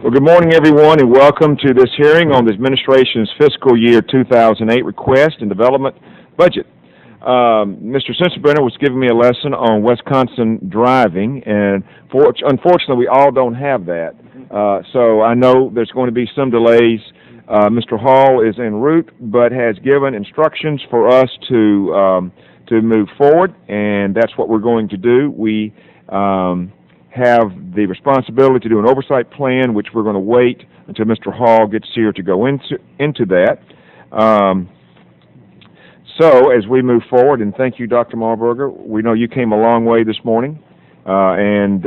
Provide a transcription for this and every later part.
Well, good morning, everyone, and welcome to this hearing on the administration's fiscal year 2008 request and development budget. Mr. Sensenbrenner was giving me a lesson on Wisconsin driving, and unfortunately, we all don't have that. So I know there's going to be some delays. Mr. Hall is en route, but has given instructions for us to move forward, and that's what we're going to do. We have the responsibility to do an oversight plan, which we're going to wait until Mr. Hall gets here to go into that. So as we move forward, and thank you, Dr. Marburger, we know you came a long way this morning and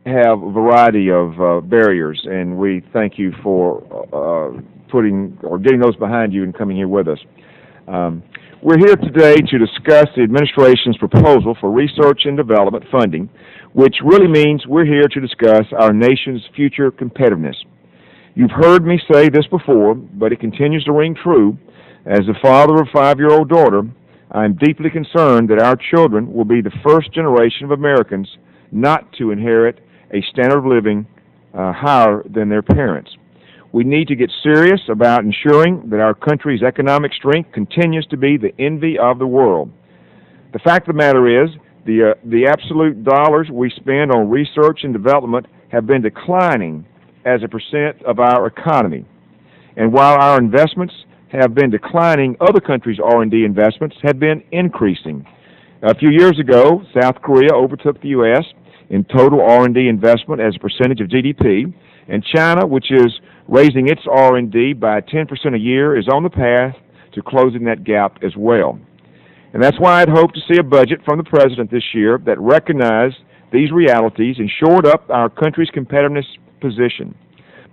have a variety of barriers, and we thank you for getting those behind you and coming here with us. We're here today to discuss the administration's proposal for research and development funding, which really means we're here to discuss our nation's future competitiveness. You've heard me say this before, but it continues to ring true. As the father of a 5-year-old daughter, I'm deeply concerned that our children will be the first generation of Americans not to inherit a standard of living higher than their parents. We need to get serious about ensuring that our country's economic strength continues to be the envy of the world. The fact of the matter is, the absolute dollars we spend on research and development have been declining as a percent of our economy. And while our investments have been declining, other countries' R&D investments have been increasing. A few years ago, South Korea overtook the U.S. in total R&D investment as a percentage of GDP, and China, which is raising its R&D by 10% a year, is on the path to closing that gap as well. And that's why I'd hope to see a budget from the President this year that recognized these realities and shored up our country's competitiveness position.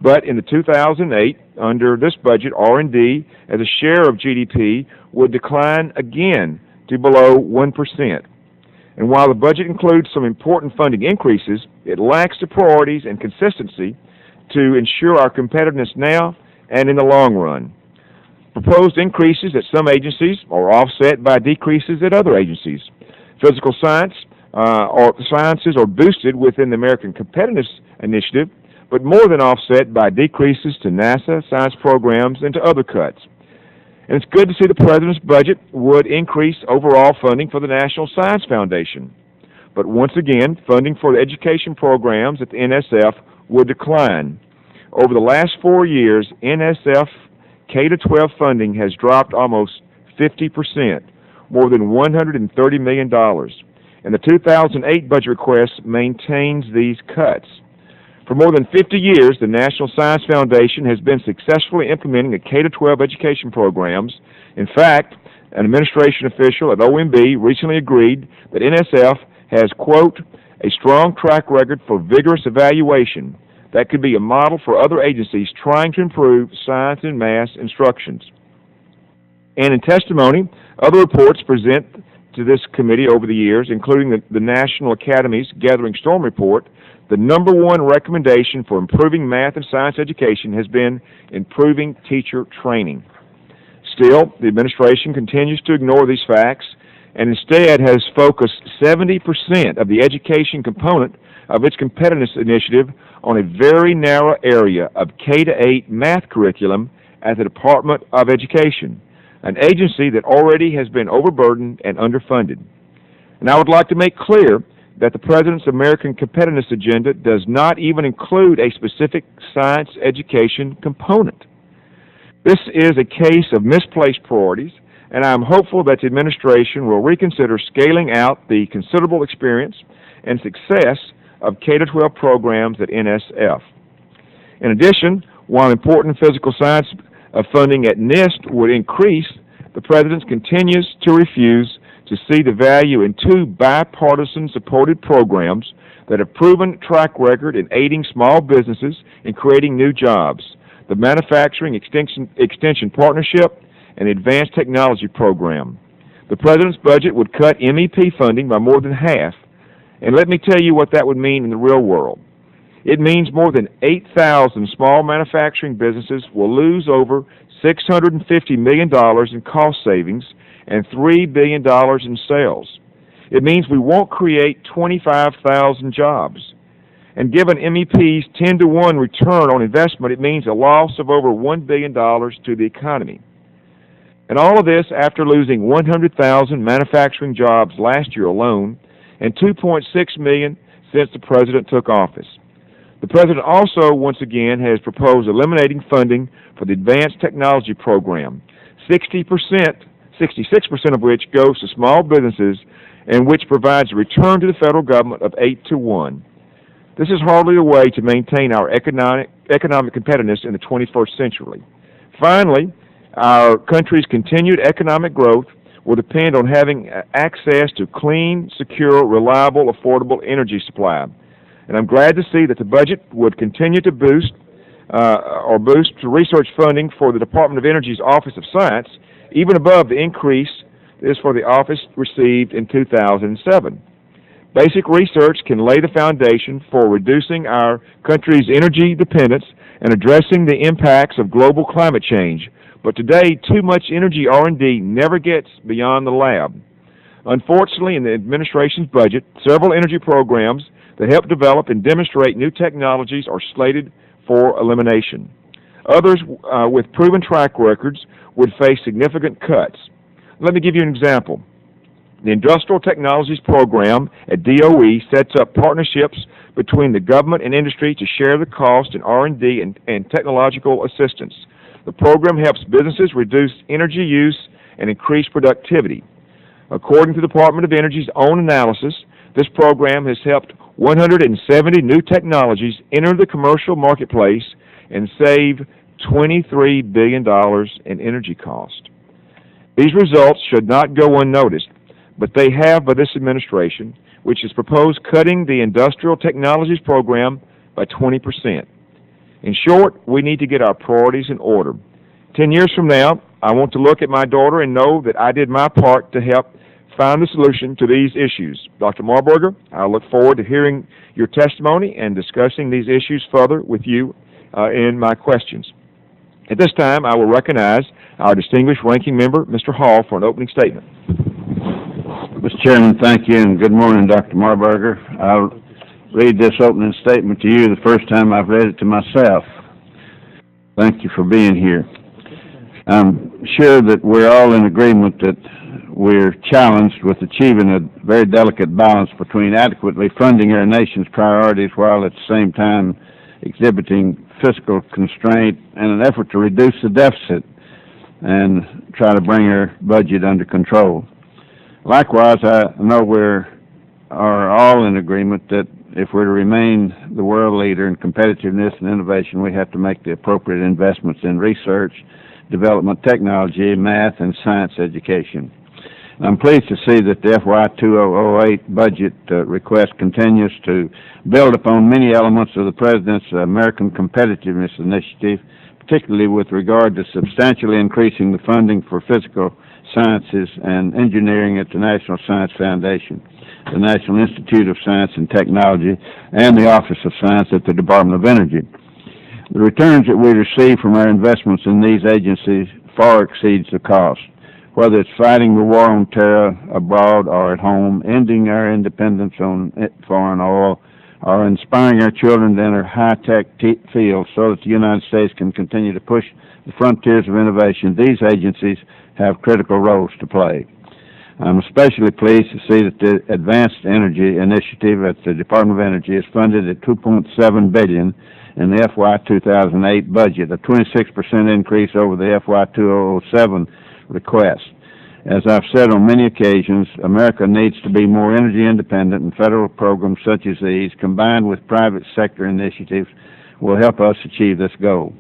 But in the 2008, under this budget, R&D as a share of GDP would decline again to below 1%. And while the budget includes some important funding increases, it lacks the priorities and consistency to ensure our competitiveness now and in the long run. Proposed increases at some agencies are offset by decreases at other agencies. Physical science or sciences are boosted within the American Competiveness Initiative, but more than offset by decreases to NASA, science programs, and to other cuts. And it's good to see the President's budget would increase overall funding for the National Science Foundation. But once again, funding for the education programs at the NSF would decline. Over the last 4 years, NSF K-12 funding has dropped almost 50%, more than $130 million. And the 2008 budget request maintains these cuts. For more than 50 years, the National Science Foundation has been successfully implementing the K-12 education programs. In fact, an administration official at OMB recently agreed that NSF has, quote, a strong track record for vigorous evaluation that could be a model for other agencies trying to improve science and math instructions. And in testimony, other reports present to this committee over the years, including the National Academy's Gathering Storm Report, the number one recommendation for improving math and science education has been improving teacher training. Still, the administration continues to ignore these facts and instead has focused 70% of the education component of its competitiveness initiative on a very narrow area of K-8 math curriculum at the Department of Education, an agency that already has been overburdened and underfunded. And I would like to make clear that the President's American Competitiveness Agenda does not even include a specific science education component. This is a case of misplaced priorities, and I am hopeful that the administration will reconsider scaling out the considerable experience and success of K-12 programs at NSF. In addition, while important physical science funding at NIST would increase, the President continues to refuse to see the value in two bipartisan supported programs that have proven track record in aiding small businesses and creating new jobs, the Manufacturing Extension Partnership and the Advanced Technology Program. The President's budget would cut MEP funding by more than half, and let me tell you what that would mean in the real world. It means more than 8,000 small manufacturing businesses will lose over $650 million in cost savings and $3 billion in sales. It means we won't create 25,000 jobs. And given MEP's 10-to-1 return on investment, it means a loss of over $1 billion to the economy. And all of this after losing 100,000 manufacturing jobs last year alone and 2.6 million since the president took office. The president also, once again, has proposed eliminating funding for the Advanced Technology Program, 66% of which goes to small businesses and which provides a return to the federal government of 8-to-1. This is hardly a way to maintain our economic competitiveness in the 21st century. Finally, our country's continued economic growth will depend on having access to clean, secure, reliable, affordable energy supply. And I'm glad to see that the budget would continue to boost research funding for the Department of Energy's Office of Science, even above the increase is for the office received in 2007. Basic research can lay the foundation for reducing our country's energy dependence and addressing the impacts of global climate change. But today, too much energy R&D never gets beyond the lab. Unfortunately, in the administration's budget, several energy programs that help develop and demonstrate new technologies are slated for elimination. Others with proven track records would face significant cuts. Let me give you an example. The Industrial Technologies Program at DOE sets up partnerships between the government and industry to share the cost in R&D and technological assistance. The program helps businesses reduce energy use and increase productivity. According to the Department of Energy's own analysis, this program has helped 170 new technologies enter the commercial marketplace and save $23 billion in energy cost. These results should not go unnoticed, but they have by this administration, which has proposed cutting the Industrial Technologies Program by 20%. In short, we need to get our priorities in order. 10 years from now, I want to look at my daughter and know that I did my part to help find the solution to these issues. Dr. Marburger, I look forward to hearing your testimony and discussing these issues further with you in my questions. At this time, I will recognize our distinguished ranking member, Mr. Hall, for an opening statement. Mr. Chairman, thank you, and good morning, Dr. Marburger. I'll read this opening statement to you the first time I've read it to myself. Thank you for being here. I'm sure that we're all in agreement that we're challenged with achieving a very delicate balance between adequately funding our nation's priorities while at the same time exhibiting fiscal constraint and an effort to reduce the deficit and try to bring our budget under control. Likewise, I know we are all in agreement that if we're to remain the world leader in competitiveness and innovation, we have to make the appropriate investments in research, development, technology, math, and science education. I'm pleased to see that the FY 2008 budget request continues to build upon many elements of the President's American Competitiveness Initiative, particularly with regard to substantially increasing the funding for physical sciences and engineering at the National Science Foundation, the National Institute of Science and Technology, and the Office of Science at the Department of Energy. The returns that we receive from our investments in these agencies far exceeds the cost. Whether it's fighting the war on terror abroad or at home, ending our independence on foreign oil, or inspiring our children to enter high-tech fields so that the United States can continue to push the frontiers of innovation, these agencies have critical roles to play. I'm especially pleased to see that the Advanced Energy Initiative at the Department of Energy is funded at $2.7 billion in the FY 2008 budget, a 26% increase over the FY 2007 request. As I've said on many occasions, America needs to be more energy independent, and federal programs such as these, combined with private sector initiatives, will help us achieve this goal.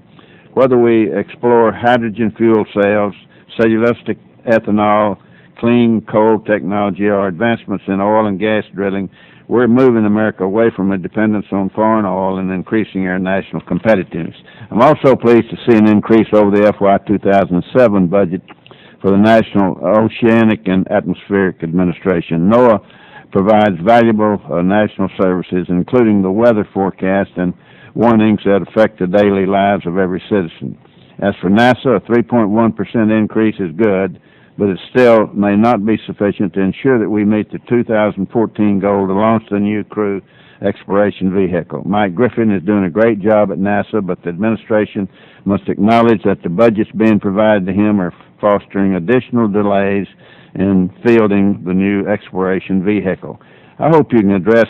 Whether we explore hydrogen fuel cells, cellulosic ethanol, clean coal technology, or advancements in oil and gas drilling, we're moving America away from a dependence on foreign oil and increasing our national competitiveness. I'm also pleased to see an increase over the FY 2007 budget for the National Oceanic and Atmospheric Administration. Noaa provides valuable national services, including the weather forecast and warnings that affect the daily lives of every citizen. As for NASA, a 3.1% increase is good. but it still may not be sufficient to ensure that we meet the 2014 goal to launch the new crew exploration vehicle. Mike Griffin is doing a great job at NASA, but the administration must acknowledge that the budgets being provided to him are fostering additional delays in fielding the new exploration vehicle. I hope you can address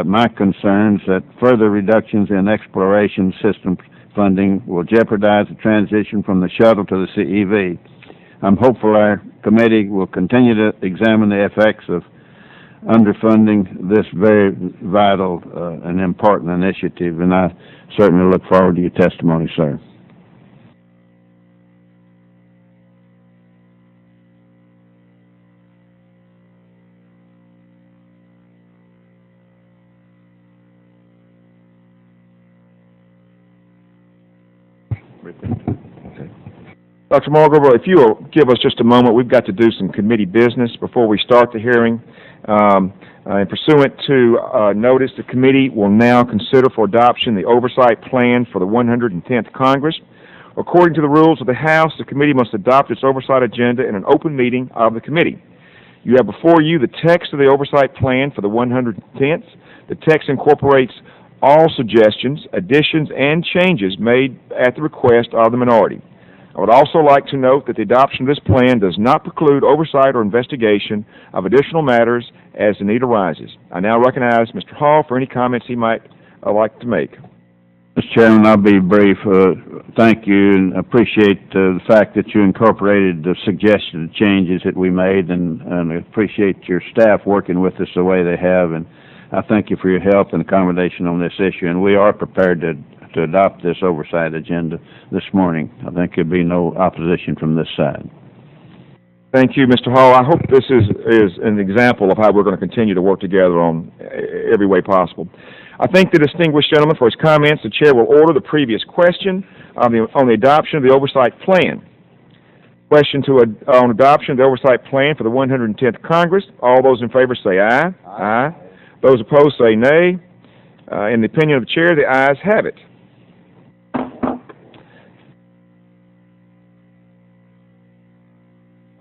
my concerns that further reductions in exploration system funding will jeopardize the transition from the shuttle to the CEV. I'm hopeful our committee will continue to examine the effects of underfunding this very vital and important initiative, and I certainly look forward to your testimony, sir. Dr. Marburger, if you will give us just a moment, we've got to do some committee business before we start the hearing. And pursuant to notice, the committee will now consider for adoption the oversight plan for the 110th Congress. According to the rules of the House, the committee must adopt its oversight agenda in an open meeting of the committee. You have before you the text of the oversight plan for the 110th. The text incorporates all suggestions, additions, and changes made at the request of the minority. I would also like to note that the adoption of this plan does not preclude oversight or investigation of additional matters as the need arises. I now recognize Mr. Hall for any comments he might like to make. Mr. Chairman, I'll be brief. Thank you, and appreciate the fact that you incorporated the suggested changes that we made, and appreciate your staff working with us the way they have, and I thank you for your help and accommodation on this issue, and we are prepared to adopt this oversight agenda this morning. I think there'll be no opposition from this side. Thank you, Mr. Hall. I hope this is an example of how we're going to continue to work together on every way possible. I thank the distinguished gentleman for his comments. The chair will order the previous question on the adoption of the oversight plan. Question on adoption of the oversight plan for the 110th Congress. All those in favor say aye. Aye. Those opposed say nay. In the opinion of the chair, the ayes have it.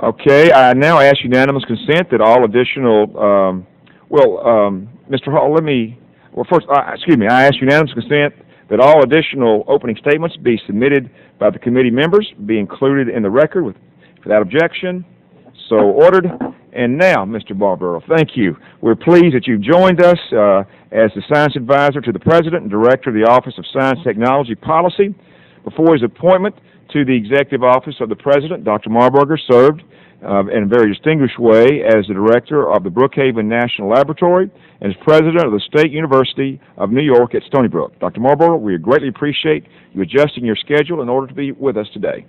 Okay, I now ask unanimous consent that all additional, Mr. Hall, I ask unanimous consent that all additional opening statements be submitted by the committee members, be included in the record without objection. So ordered. And now, Mr. Marburger, thank you. We're pleased that you've joined us as the Science Advisor to the President and Director of the Office of Science Technology Policy. Before his appointment to the Executive Office of the President, Dr. Marburger served in a very distinguished way as the Director of the Brookhaven National Laboratory and as President of the State University of New York at Stony Brook. Dr. Marburger, we greatly appreciate you adjusting your schedule in order to be with us today.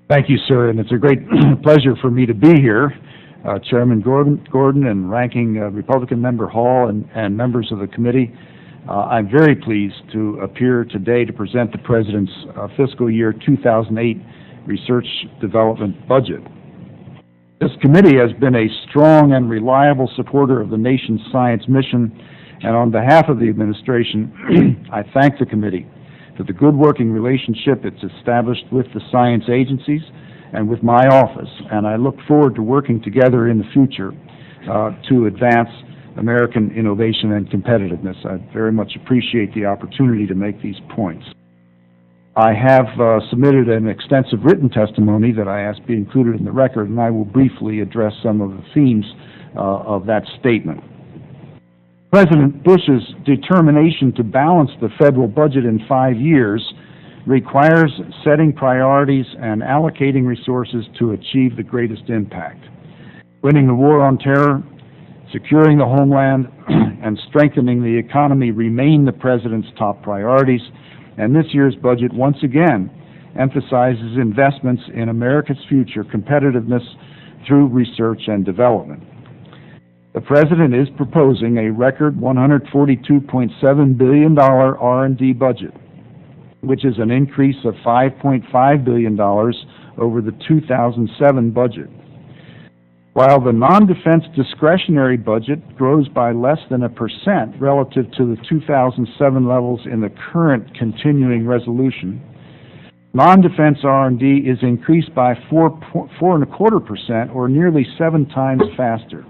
Thank you, sir, and it's a great pleasure for me to be here. Chairman Gordon and Ranking Republican Member Hall and members of the committee, I'm very pleased to appear today to present the President's fiscal year 2008 research development budget. This committee has been a strong and reliable supporter of the nation's science mission, and on behalf of the administration, I thank the committee for the good working relationship it's established with the science agencies and with my office, and I look forward to working together in the future to advance American innovation and competitiveness. I very much appreciate the opportunity to make these points. I have submitted an extensive written testimony that I ask be included in the record, and I will briefly address some of the themes of that statement. President Bush's determination to balance the federal budget in 5 years requires setting priorities and allocating resources to achieve the greatest impact. Winning the war on terror, securing the homeland, and strengthening the economy remain the President's top priorities, and this year's budget once again emphasizes investments in America's future competitiveness through research and development. The President is proposing a record $142.7 billion R&D budget, which is an increase of $5.5 billion over the 2007 budget. While the non-defense discretionary budget grows by less than 1% relative to the 2007 levels in the current continuing resolution, Non-defense R&D is increased by 4.25%, or nearly 7 times faster.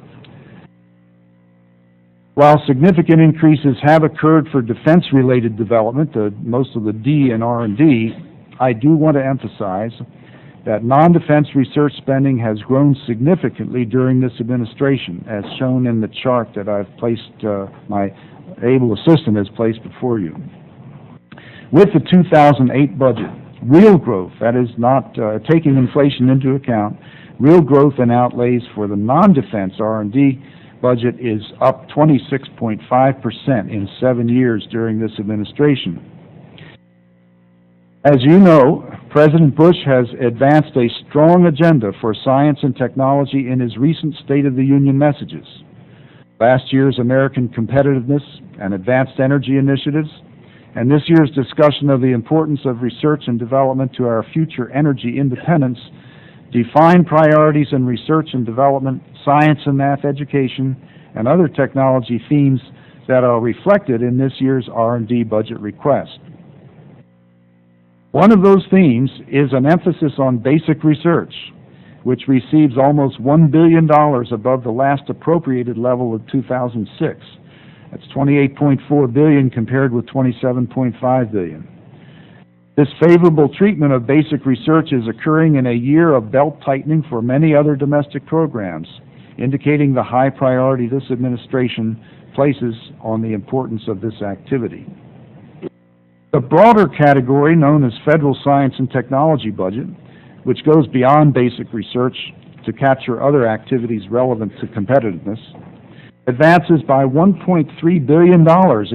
While significant increases have occurred for defense-related development, most of the D in R&D, I do want to emphasize that non-defense research spending has grown significantly during this administration, as shown in the chart that I've placed, my able assistant has placed before you. With the 2008 budget, real growth, that is not taking inflation into account, real growth in outlays for the non-defense R&D budget is up 26.5% in 7 years during this administration. As you know, President Bush has advanced a strong agenda for science and technology in his recent State of the Union messages. Last year's American Competitiveness and Advanced Energy Initiatives, and this year's discussion of the importance of research and development to our future energy independence define priorities in research and development, science and math education, and other technology themes that are reflected in this year's R&D budget request. One of those themes is an emphasis on basic research, which receives almost $1 billion above the last appropriated level of 2006. That's $28.4 billion compared with $27.5 billion. This favorable treatment of basic research is occurring in a year of belt-tightening for many other domestic programs, indicating the high priority this administration places on the importance of this activity. The broader category known as Federal Science and Technology budget, which goes beyond basic research to capture other activities relevant to competitiveness, advances by $1.3 billion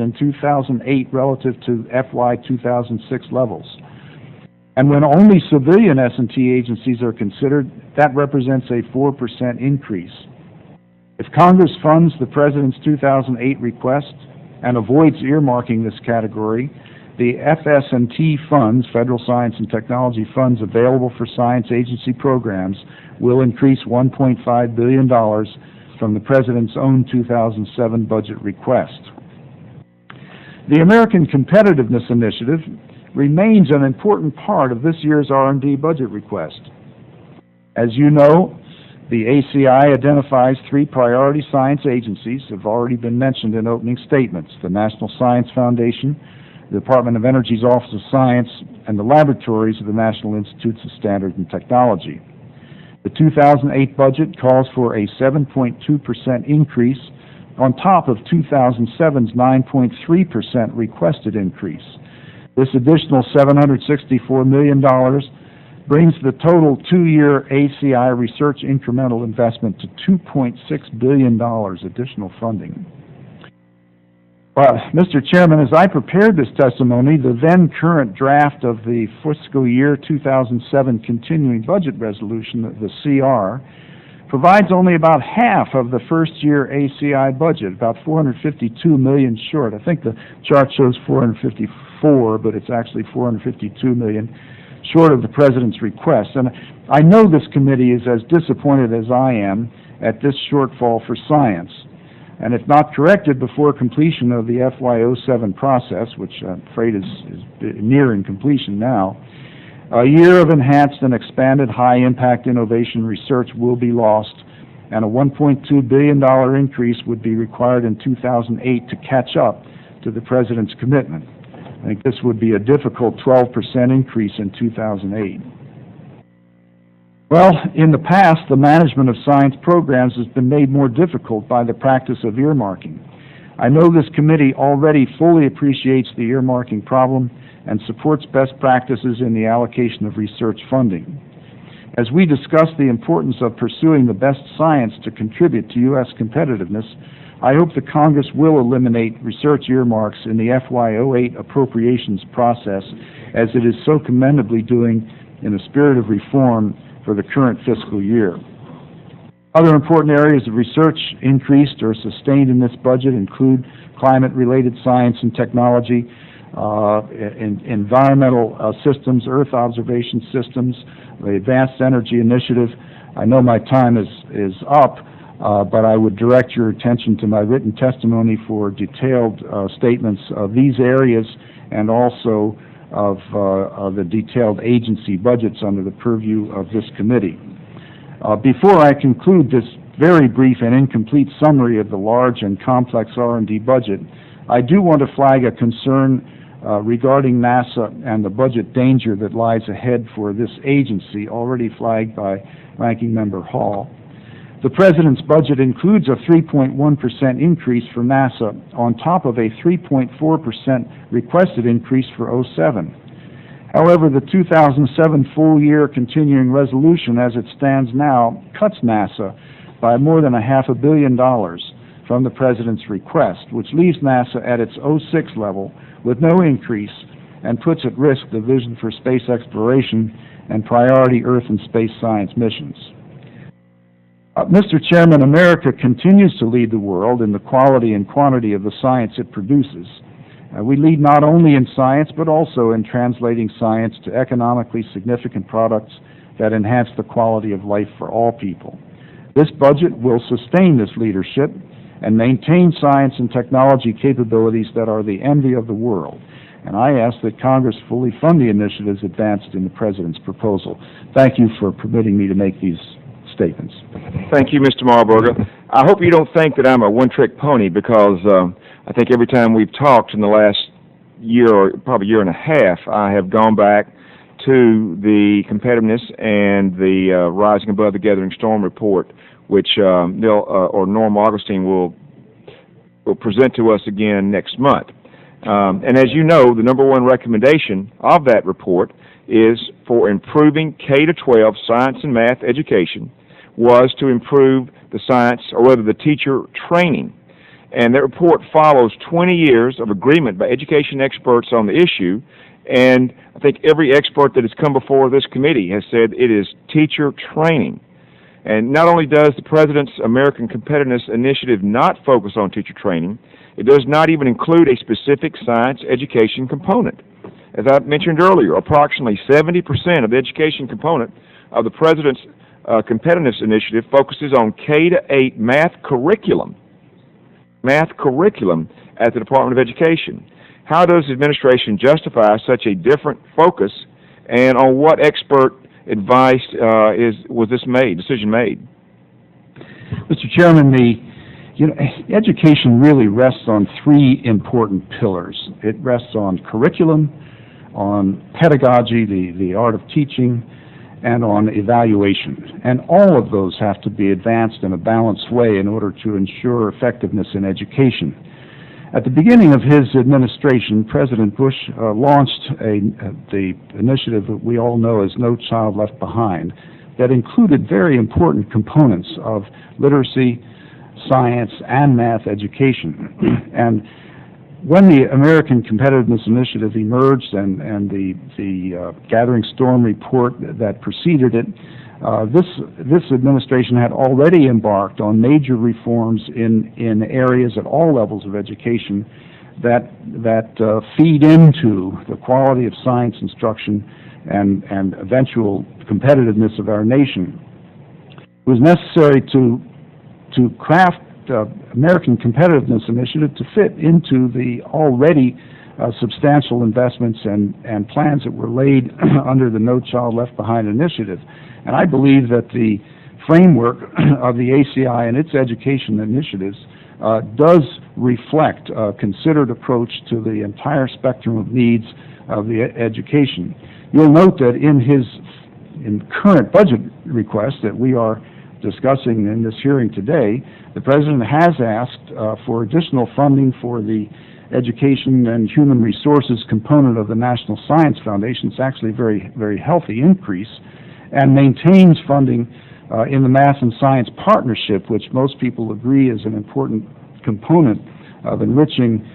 in 2008 relative to FY 2006 levels. And when only civilian S&T agencies are considered, that represents a 4% increase. If Congress funds the President's 2008 request and avoids earmarking this category, the FS&T funds, Federal Science and Technology funds available for science agency programs, will increase $1.5 billion from the President's own 2007 budget request. The American Competitiveness Initiative remains an important part of this year's R&D budget request. As you know, the ACI identifies 3 priority science agencies that have already been mentioned in opening statements: the National Science Foundation, the Department of Energy's Office of Science, and the laboratories of the National Institutes of Standards and Technology. The 2008 budget calls for a 7.2% increase on top of 2007's 9.3% requested increase. This additional $764 million brings the total 2-year ACI research incremental investment to $2.6 billion additional funding. Well, Mr. Chairman, as I prepared this testimony, the then current draft of the fiscal year 2007 continuing budget resolution, the CR, provides only about half of the first year ACI budget, about $452 million short. I think the chart shows 454, but it's actually $452 million short of the President's request. And I know this committee is as disappointed as I am at this shortfall for science. And if not corrected before completion of the FY07 process, which I'm afraid is nearing completion now, a year of enhanced and expanded high-impact innovation research will be lost, and a $1.2 billion increase would be required in 2008 to catch up to the President's commitment. I think this would be a difficult 12% increase in 2008. Well, in the past, the management of science programs has been made more difficult by the practice of earmarking. I know this committee already fully appreciates the earmarking problem and supports best practices in the allocation of research funding. As we discuss the importance of pursuing the best science to contribute to U.S. competitiveness, I hope the Congress will eliminate research earmarks in the FY08 appropriations process, as it is so commendably doing in the spirit of reform for the current fiscal year. Other important areas of research increased or sustained in this budget include climate-related science and technology, environmental systems, Earth observation systems, the Advanced Energy Initiative. I know my time is up, but I would direct your attention to my written testimony for detailed statements of these areas and also of the detailed agency budgets under the purview of this committee. Before I conclude this very brief and incomplete summary of the large and complex R&D budget, I do want to flag a concern regarding NASA and the budget danger that lies ahead for this agency, already flagged by Ranking Member Hall. The President's budget includes a 3.1% increase for NASA on top of a 3.4% requested increase for 07. However, the 2007 full-year continuing resolution as it stands now cuts NASA by more than $500 million from the President's request, which leaves NASA at its 06 level with no increase and puts at risk the vision for space exploration and priority Earth and space science missions. Mr. Chairman, America continues to lead the world in the quality and quantity of the science it produces. We lead not only in science, but also in translating science to economically significant products that enhance the quality of life for all people. This budget will sustain this leadership and maintain science and technology capabilities that are the envy of the world. And I ask that Congress fully fund the initiatives advanced in the President's proposal. Thank you for permitting me to make these statements. Thank you, Mr. Marburger. I hope you don't think that I'm a one-trick pony, because I think every time we've talked in the last year, or probably year and a half, I have gone back to the Competitiveness and the Rising Above the Gathering Storm report, which Norm Augustine will present to us again next month. And as you know, the number one recommendation of that report is for improving K-12 science and math education was to improve the science, or rather the teacher training. And that report follows 20 years of agreement by education experts on the issue, and I think every expert that has come before this committee has said it is teacher training. And not only does the President's American Competitiveness Initiative not focus on teacher training, it does not even include a specific science education component. As I mentioned earlier, approximately 70% of the education component of the President's Competitiveness Initiative focuses on K-8 math curriculum at the Department of Education. How does the administration justify such a different focus, and on what expert advice was this decision made? Mr. Chairman, education really rests on three important pillars. It rests on curriculum, on pedagogy, the art of teaching, and on evaluation. And all of those have to be advanced in a balanced way in order to ensure effectiveness in education. At the beginning of his administration, President Bush launched the initiative that we all know as No Child Left Behind, that included very important components of literacy, science, and math education. And when the American Competitiveness Initiative emerged and the Gathering Storm report that preceded it, this administration had already embarked on major reforms in areas at all levels of education that feed into the quality of science instruction and eventual competitiveness of our nation. It was necessary to craft American Competitiveness Initiative to fit into the already substantial investments and plans that were laid under the No Child Left Behind initiative. And I believe that the framework of the ACI and its education initiatives does reflect a considered approach to the entire spectrum of needs of the education. You'll note that in current budget request that we are discussing in this hearing today, the President has asked for additional funding for the Education and Human Resources component of the National Science Foundation. It's actually a very, very healthy increase, and maintains funding in the Math and Science Partnership, which most people agree is an important component of enriching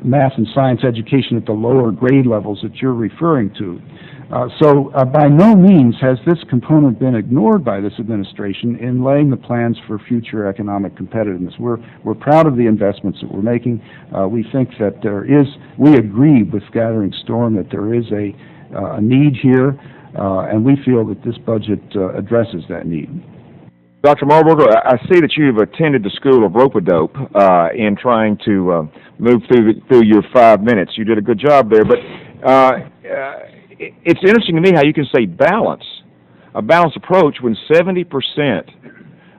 math and science education at the lower grade levels that you're referring to. So by no means has this component been ignored by this administration in laying the plans for future economic competitiveness. We're proud of the investments that we're making. We think that we agree with Gathering Storm that there is a need here, and we feel that this budget addresses that need. Dr. Marburger, I see that you've attended the school of rope-a-dope in trying to move through your 5 minutes. You did a good job there, but It's interesting to me how you can say a balanced approach when 70%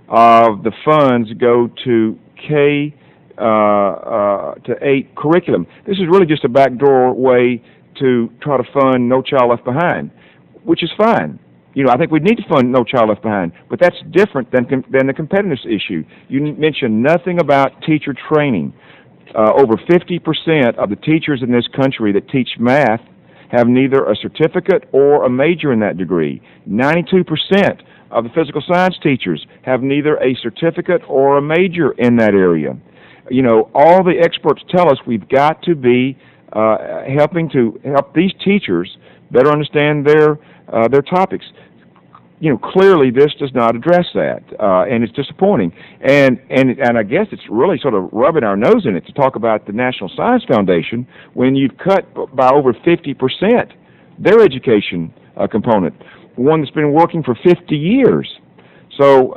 of the funds go to K to 8 curriculum. This is really just a backdoor way to try to fund No Child Left Behind, which is fine. You know, I think we need to fund No Child Left Behind, but that's different than the competitiveness issue. You mentioned nothing about teacher training. Over 50% of the teachers in this country that teach math have neither a certificate or a major in that degree. 92% of the physical science teachers have neither a certificate or a major in that area. You know, all the experts tell us we've got to be helping to help these teachers better understand their topics. You know, clearly this does not address that, and it's disappointing. And I guess it's really sort of rubbing our nose in it to talk about the National Science Foundation when you've cut by over 50% their education component, one that's been working for 50 years. So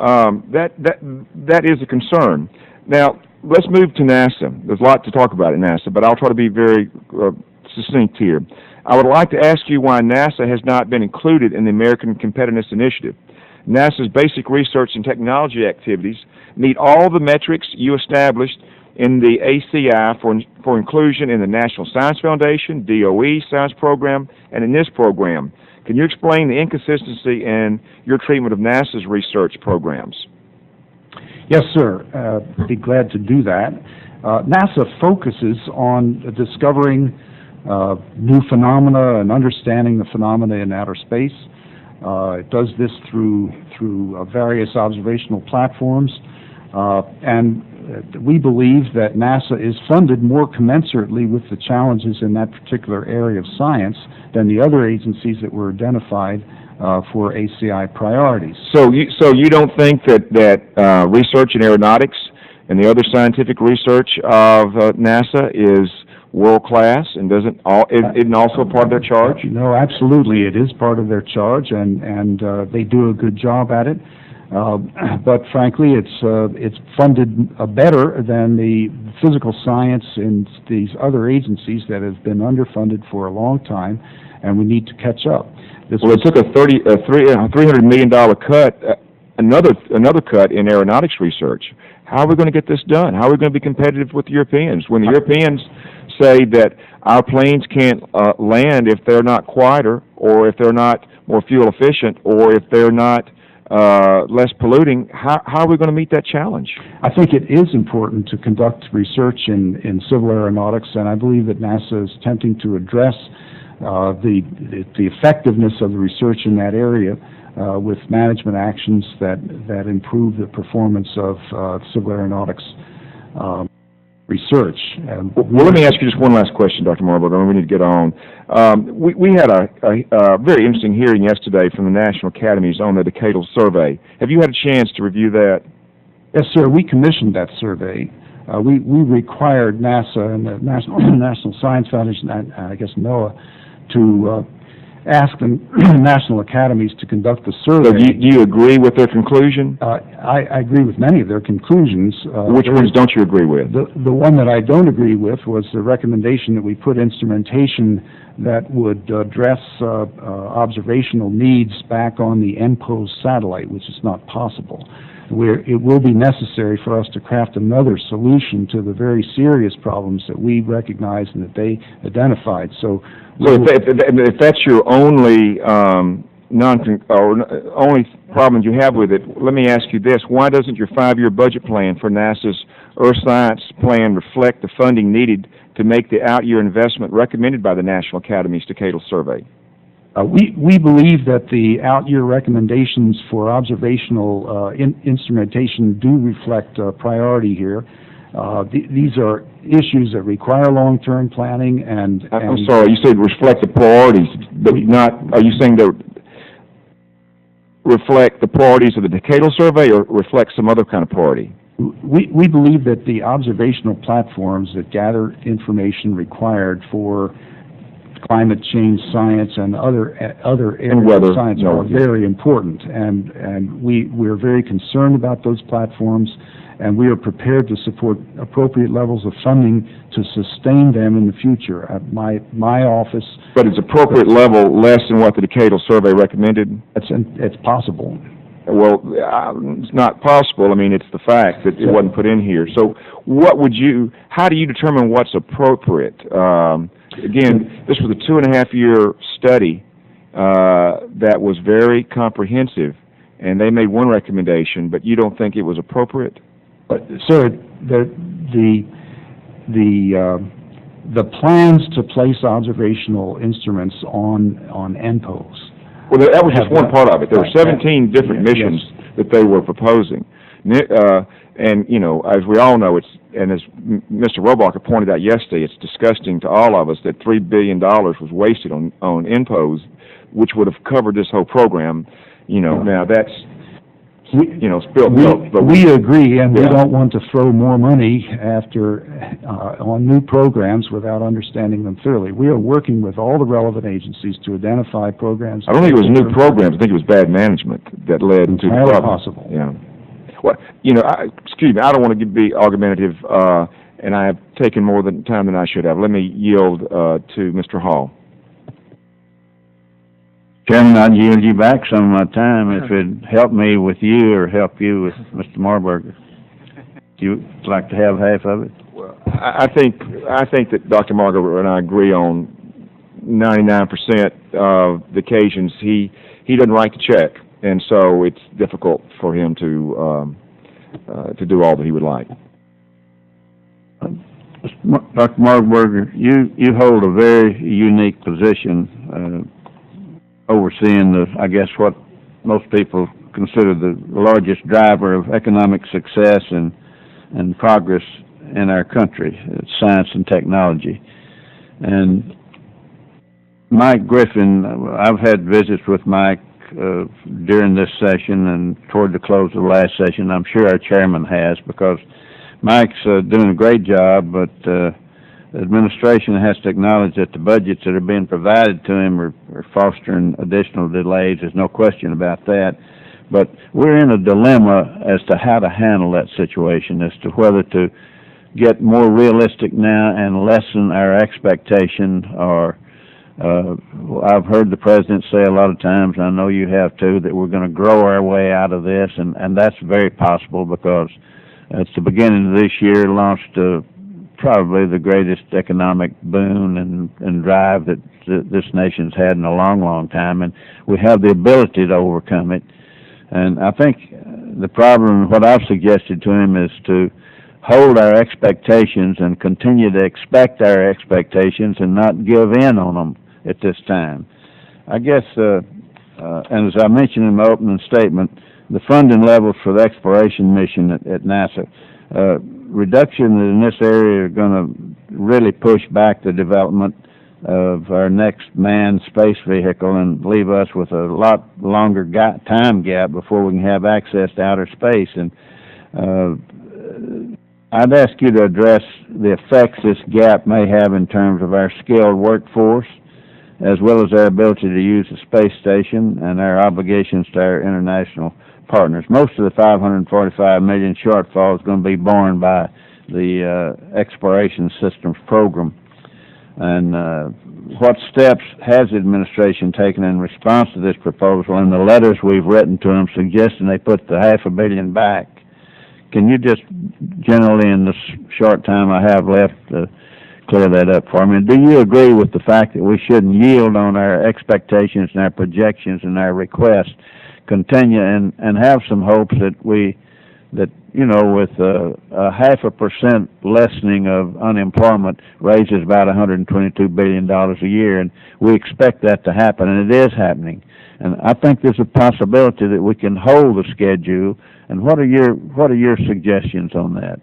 that is a concern. Now, let's move to NASA. There's a lot to talk about at NASA, but I'll try to be very succinct here. I would like to ask you why NASA has not been included in the American Competitiveness Initiative. NASA's basic research and technology activities meet all the metrics you established in the ACI for inclusion in the National Science Foundation, DOE Science Program, and in this program. Can you explain the inconsistency in your treatment of NASA's research programs? Yes, sir. Be glad to do that. NASA focuses on discovering new phenomena and understanding the phenomena in outer space. It does this through various observational platforms, and we believe that NASA is funded more commensurately with the challenges in that particular area of science than the other agencies that were identified for ACI priorities. So you don't think that research in aeronautics and the other scientific research of NASA is world class and isn't also part of their charge? No, absolutely, it is part of their charge, and they do a good job at it. But frankly, it's funded better than the physical science in these other agencies that have been underfunded for a long time, and we need to catch up. It took a $300 million cut, another cut in aeronautics research. How are we going to get this done? How are we going to be competitive with the Europeans when the Europeans say that our planes can't land if they're not quieter, or if they're not more fuel efficient, or if they're not less polluting? How are we going to meet that challenge? I think it is important to conduct research in civil aeronautics, and I believe that NASA is attempting to address the effectiveness of the research in that area with management actions that improve the performance of civil aeronautics research. Well, let me ask you just one last question, Dr. Marburger, and we need to get on. We had a very interesting hearing yesterday from the National Academies on the decadal survey. Have you had a chance to review that? Yes, sir. We commissioned that survey. We required NASA and the National Science Foundation, I guess NOAA, to ask the National Academies to conduct the survey. So do you agree with their conclusion? I agree with many of their conclusions. Which ones don't you agree with? The one that I don't agree with was the recommendation that we put instrumentation that would address observational needs back on the NPOS satellite, which is not possible. It will be necessary for us to craft another solution to the very serious problems that we recognize and that they identified. So if that's your only only problem you have with it, let me ask you this: why doesn't your 5-year budget plan for NASA's Earth Science Plan reflect the funding needed to make the out-year investment recommended by the National Academy's decadal survey? We believe that the out-year recommendations for observational instrumentation do reflect priority here. These are issues that require long-term planning and I'm sorry, you said reflect the priorities, but not, are you saying that reflect the priorities of the decadal survey or reflect some other kind of priority? We believe that the observational platforms that gather information required for climate change science and other areas weather of science are very important, and we're very concerned about those platforms, and we are prepared to support appropriate levels of funding to sustain them in the future. My office... But is appropriate level less than what the decadal survey recommended? It's possible. Well, it's not possible. I mean, it's the fact that it wasn't put in here. So how do you determine what's appropriate? Again, this was a 2.5-year study that was very comprehensive, and they made one recommendation, but you don't think it was appropriate? Sir, the plans to place observational instruments on NPOs. Well, that was just one part of it. There were 17 different missions that they were proposing. And, you know, as we all know, and as Mr. Robacher pointed out yesterday, it's disgusting to all of us that $3 billion was wasted on NPOs, which would have covered this whole program. You know, now that's... spilled milk. But we agree, and we don't want to throw more money on new programs without understanding them thoroughly. We are working with all the relevant agencies to identify programs. I don't think it was new programs. I think it was bad management that led to the problem. Possible. Yeah. Well, excuse me, I don't want to be argumentative, and I have taken more time than I should have. Let me yield to Mr. Hall. Chairman, I'd yield you back some of my time if it'd help me with you or help you with Mr. Marburger. You'd like to have half of it? Well, I think that Dr. Marburger and I agree on 99% of the occasions he doesn't write the check, and so it's difficult for him to do all that he would like. Dr. Marburger, you hold a very unique position. Overseeing I guess what most people consider the largest driver of economic success and progress in our country, science and technology. And Mike Griffin, I've had visits with Mike during this session and toward the close of the last session. I'm sure our chairman has, because Mike's doing a great job, but the administration has to acknowledge that the budgets that are being provided to him are fostering additional delays. There's no question about that. But we're in a dilemma as to how to handle that situation, as to whether to get more realistic now and lessen our expectation, or I've heard the President say a lot of times, and I know you have too, that we're going to grow our way out of this, and that's very possible, because at the beginning of this year launched probably the greatest economic boon and drive that this nation's had in a long, long time, and we have the ability to overcome it. And I think the problem, what I've suggested to him, is to hold our expectations and continue to expect our expectations and not give in on them at this time. I guess, and as I mentioned in my opening statement, the funding levels for the exploration mission at NASA, reduction in this area are going to really push back the development of our next manned space vehicle and leave us with a lot longer time gap before we can have access to outer space. And I'd ask you to address the effects this gap may have in terms of our skilled workforce, as well as our ability to use the space station and our obligations to our international partners. Most of the $545 million shortfall is going to be borne by the Exploration Systems Program. And what steps has the administration taken in response to this proposal? And the letters we've written to them suggesting they put the $500 million back. Can you just generally, in this short time I have left, clear that up for me? And do you agree with the fact that we shouldn't yield on our expectations and our projections and our requests, continue and have some hopes that with a 0.5% lessening of unemployment raises about $122 billion a year, and we expect that to happen, and it is happening. And I think there's a possibility that we can hold the schedule. And what are your suggestions on that?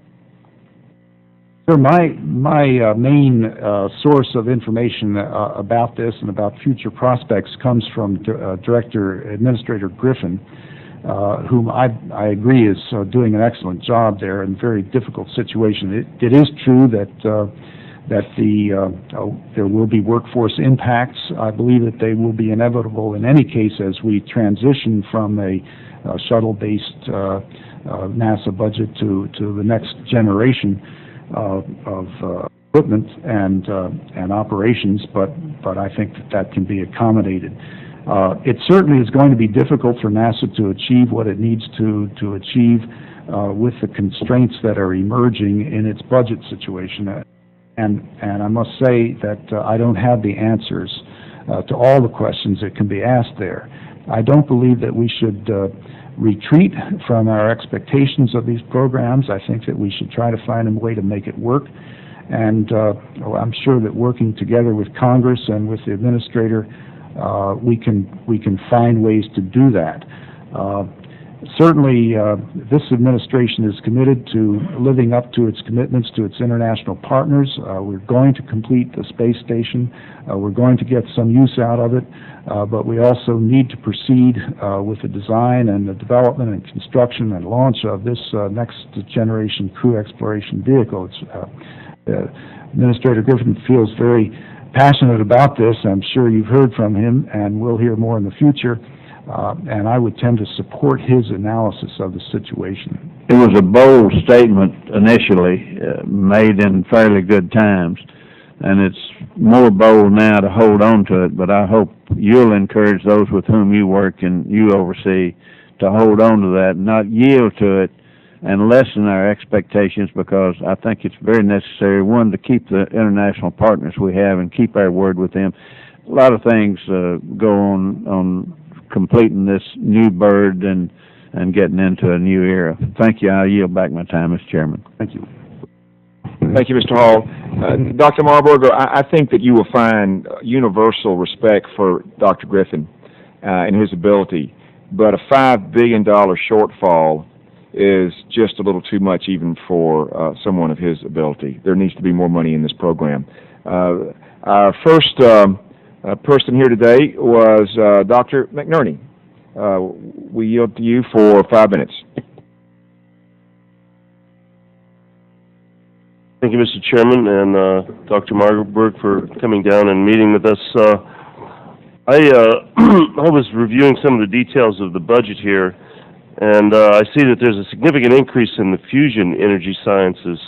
Sir, my main source of information about this and about future prospects comes from Director Administrator Griffin, whom I agree is doing an excellent job there in a very difficult situation. It is true that that there will be workforce impacts. I believe that they will be inevitable in any case as we transition from a shuttle-based NASA budget to the next generation of equipment and operations, but I think that can be accommodated. It certainly is going to be difficult for NASA to achieve what it needs to achieve with the constraints that are emerging in its budget situation. And I must say that I don't have the answers to all the questions that can be asked there. I don't believe that we should retreat from our expectations of these programs. I think that we should try to find a way to make it work. And I'm sure that working together with Congress and with the administrator, we can find ways to do that. Certainly, this administration is committed to living up to its commitments to its international partners. We're going to complete the space station. We're going to get some use out of it, but we also need to proceed with the design and the development and construction and launch of this next generation crew exploration vehicle. Administrator Griffin feels very passionate about this. I'm sure you've heard from him, and we'll hear more in the future. And I would tend to support his analysis of the situation. It was a bold statement initially, made in fairly good times, and it's more bold now to hold on to it, but I hope you'll encourage those with whom you work and you oversee to hold on to that, not yield to it, and lessen our expectations, because I think it's very necessary, one, to keep the international partners we have and keep our word with them. A lot of things go on completing this new bird and getting into a new era. Thank you. I'll yield back my time, Mr. Chairman. Thank you. Thank you, Mr. Hall. Dr. Marburger, I think that you will find universal respect for Dr. Griffin and his ability, but a $5 billion shortfall is just a little too much even for someone of his ability. There needs to be more money in this program. Our first person here today was Dr. McNerney. We yield to you for 5 minutes. Thank you, Mr. Chairman, and Dr. Marburger for coming down and meeting with us. I was reviewing some of the details of the budget here, and I see that there's a significant increase in the fusion energy sciences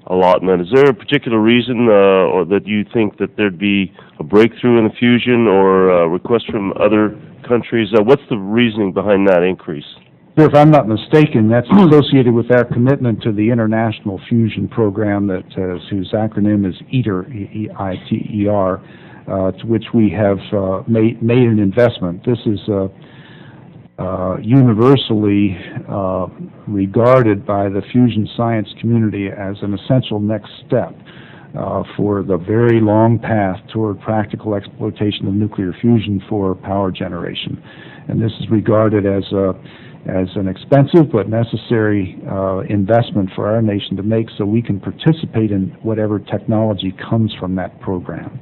allotment. Is there a particular reason or that you think that there'd be a breakthrough in the fusion or a request from other countries? What's the reasoning behind that increase? Sir, if I'm not mistaken, that's associated with our commitment to the International Fusion Program, whose acronym is ITER, E-I-T-E-R, to which we have made an investment. This is universally regarded by the fusion science community as an essential next step for the very long path toward practical exploitation of nuclear fusion for power generation. And this is regarded as an expensive but necessary investment for our nation to make so we can participate in whatever technology comes from that program.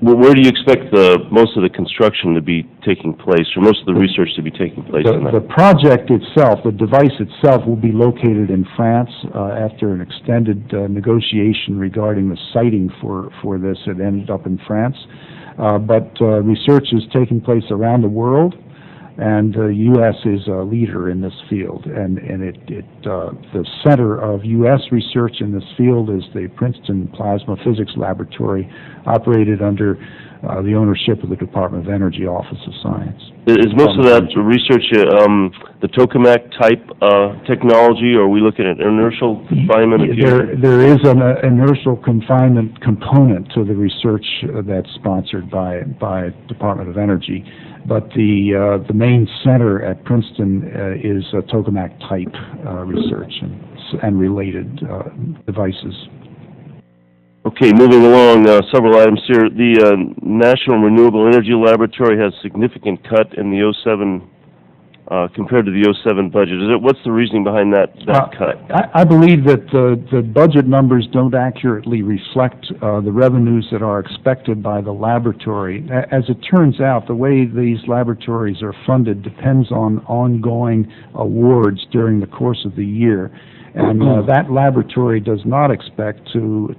Well, where do you expect most of the construction to be taking place, or most of the research to be taking place on that? The project itself, the device itself, will be located in France after an extended negotiation regarding the siting for this. It ended up in France. But research is taking place around the world, and the U.S. is a leader in this field. And the center of U.S. research in this field is the Princeton Plasma Physics Laboratory, operated under the ownership of the Department of Energy Office of Science. Is most of that research the tokamak type technology, or are we looking at inertial confinement? There is an inertial confinement component to the research that's sponsored by Department of Energy. But the main center at Princeton is tokamak type research and related devices. Okay, moving along, several items here. The National Renewable Energy Laboratory has significant cut in the 07 compared to the 07 budget. What's the reasoning behind that cut? I believe that the budget numbers don't accurately reflect the revenues that are expected by the laboratory. As it turns out, the way these laboratories are funded depends on ongoing awards during the course of the year. And that laboratory does not expect to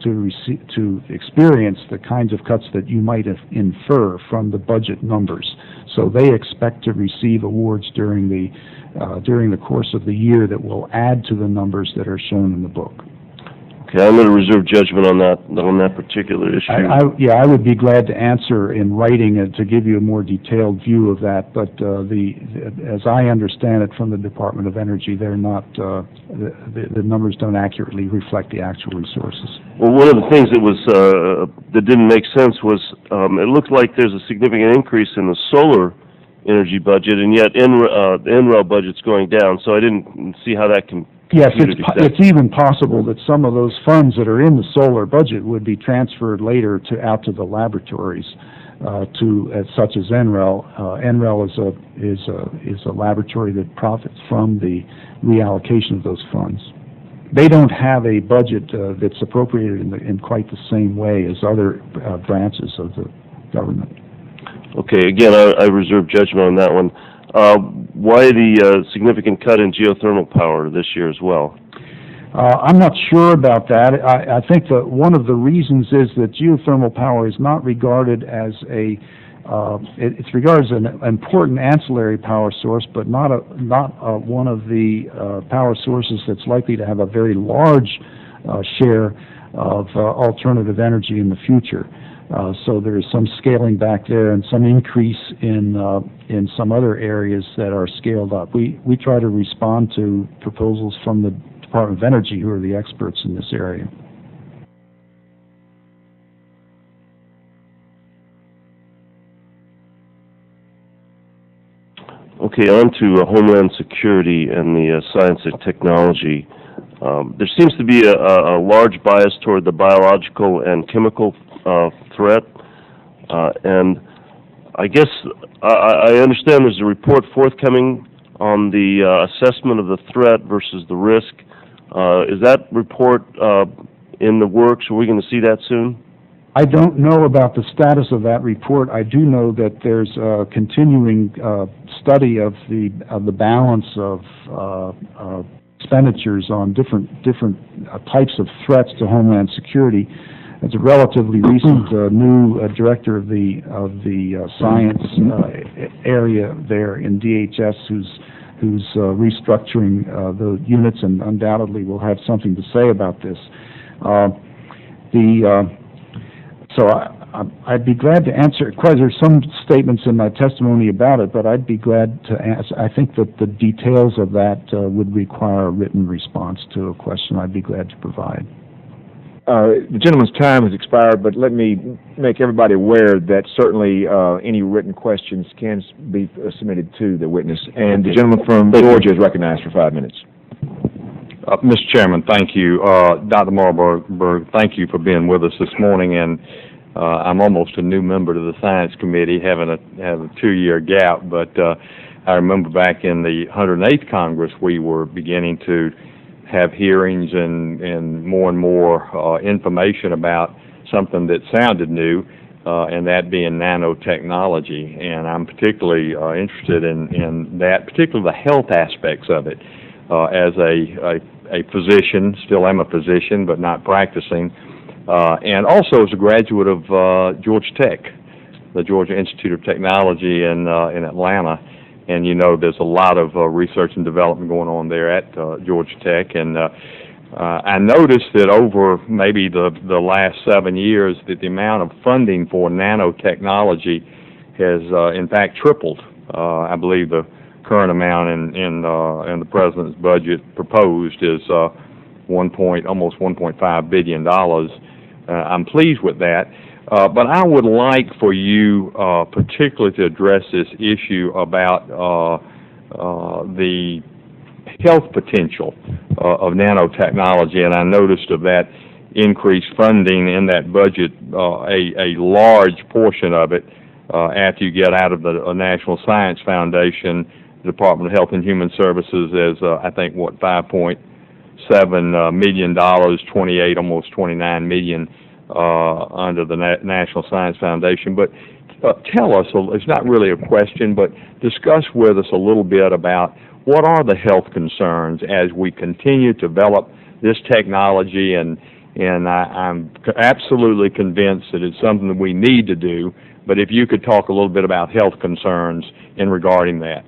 experience the kinds of cuts that you might infer from the budget numbers. So they expect to receive awards during the course of the year that will add to the numbers that are shown in the book. Okay, I'm going to reserve judgment on that particular issue. I would be glad to answer in writing to give you a more detailed view of that, but as I understand it from the Department of Energy, they're not, the numbers don't accurately reflect the actual resources. Well, one of the things that didn't make sense was it looks like there's a significant increase in the solar energy budget, and yet the NREL budget's going down, so I didn't see how that can. Yes, it's even possible that some of those funds that are in the solar budget would be transferred later out to the laboratories, such as NREL. NREL is a laboratory that profits from the reallocation of those funds. They don't have a budget that's appropriated in quite the same way as other branches of the government. Okay, again, I reserve judgment on that one. Why the significant cut in geothermal power this year as well? I'm not sure about that. I think that one of the reasons is that geothermal power is not regarded as it's regarded as an important ancillary power source, but not one of the power sources that's likely to have a very large share of alternative energy in the future. So there is some scaling back there and some increase in some other areas that are scaled up. We try to respond to proposals from the Department of Energy, who are the experts in this area. Okay, on to Homeland Security and the science and technology. There seems to be a large bias toward the biological and chemical threat, and I guess I understand there's a report forthcoming on the assessment of the threat versus the risk. Is that report in the works? Are we going to see that soon? I don't know about the status of that report. I do know that there's a continuing study of the balance of expenditures on different types of threats to Homeland Security. It's a relatively recent new director of the science area there in DHS who's restructuring the units and undoubtedly will have something to say about this. So I'd be glad to answer. There's some statements in my testimony about it, but I'd be glad to answer. I think that the details of that would require a written response to a question I'd be glad to provide. The gentleman's time has expired, but let me make everybody aware that certainly any written questions can be submitted to the witness. And the gentleman from Georgia is recognized for 5 minutes. Mr. Chairman, thank you. Dr. Marburger, thank you for being with us this morning. And I'm almost a new member to the Science Committee, having a 2-year gap. But I remember back in the 108th Congress, we were beginning to have hearings and more information about something that sounded new, and that being nanotechnology. And I'm particularly interested in that, particularly the health aspects of it. As a physician, still am a physician, but not practicing, and also as a graduate of Georgia Tech, the Georgia Institute of Technology in Atlanta. And you know, there's a lot of research and development going on there at Georgia Tech, and I noticed that over maybe the last 7 years that the amount of funding for nanotechnology has in fact tripled. I believe the current amount in the president's budget proposed is almost $1.5 billion. I'm pleased with that. But I would like for you particularly to address this issue about the health potential of nanotechnology, and I noticed of that increased funding in that budget, a large portion of it, after you get out of the National Science Foundation, the Department of Health and Human Services is, I think, $5.7 million, 28, almost 29 million under the National Science Foundation. But tell us, it's not really a question, but discuss with us a little bit about what are the health concerns as we continue to develop this technology, and I'm absolutely convinced that it's something that we need to do, but if you could talk a little bit about health concerns in regarding that.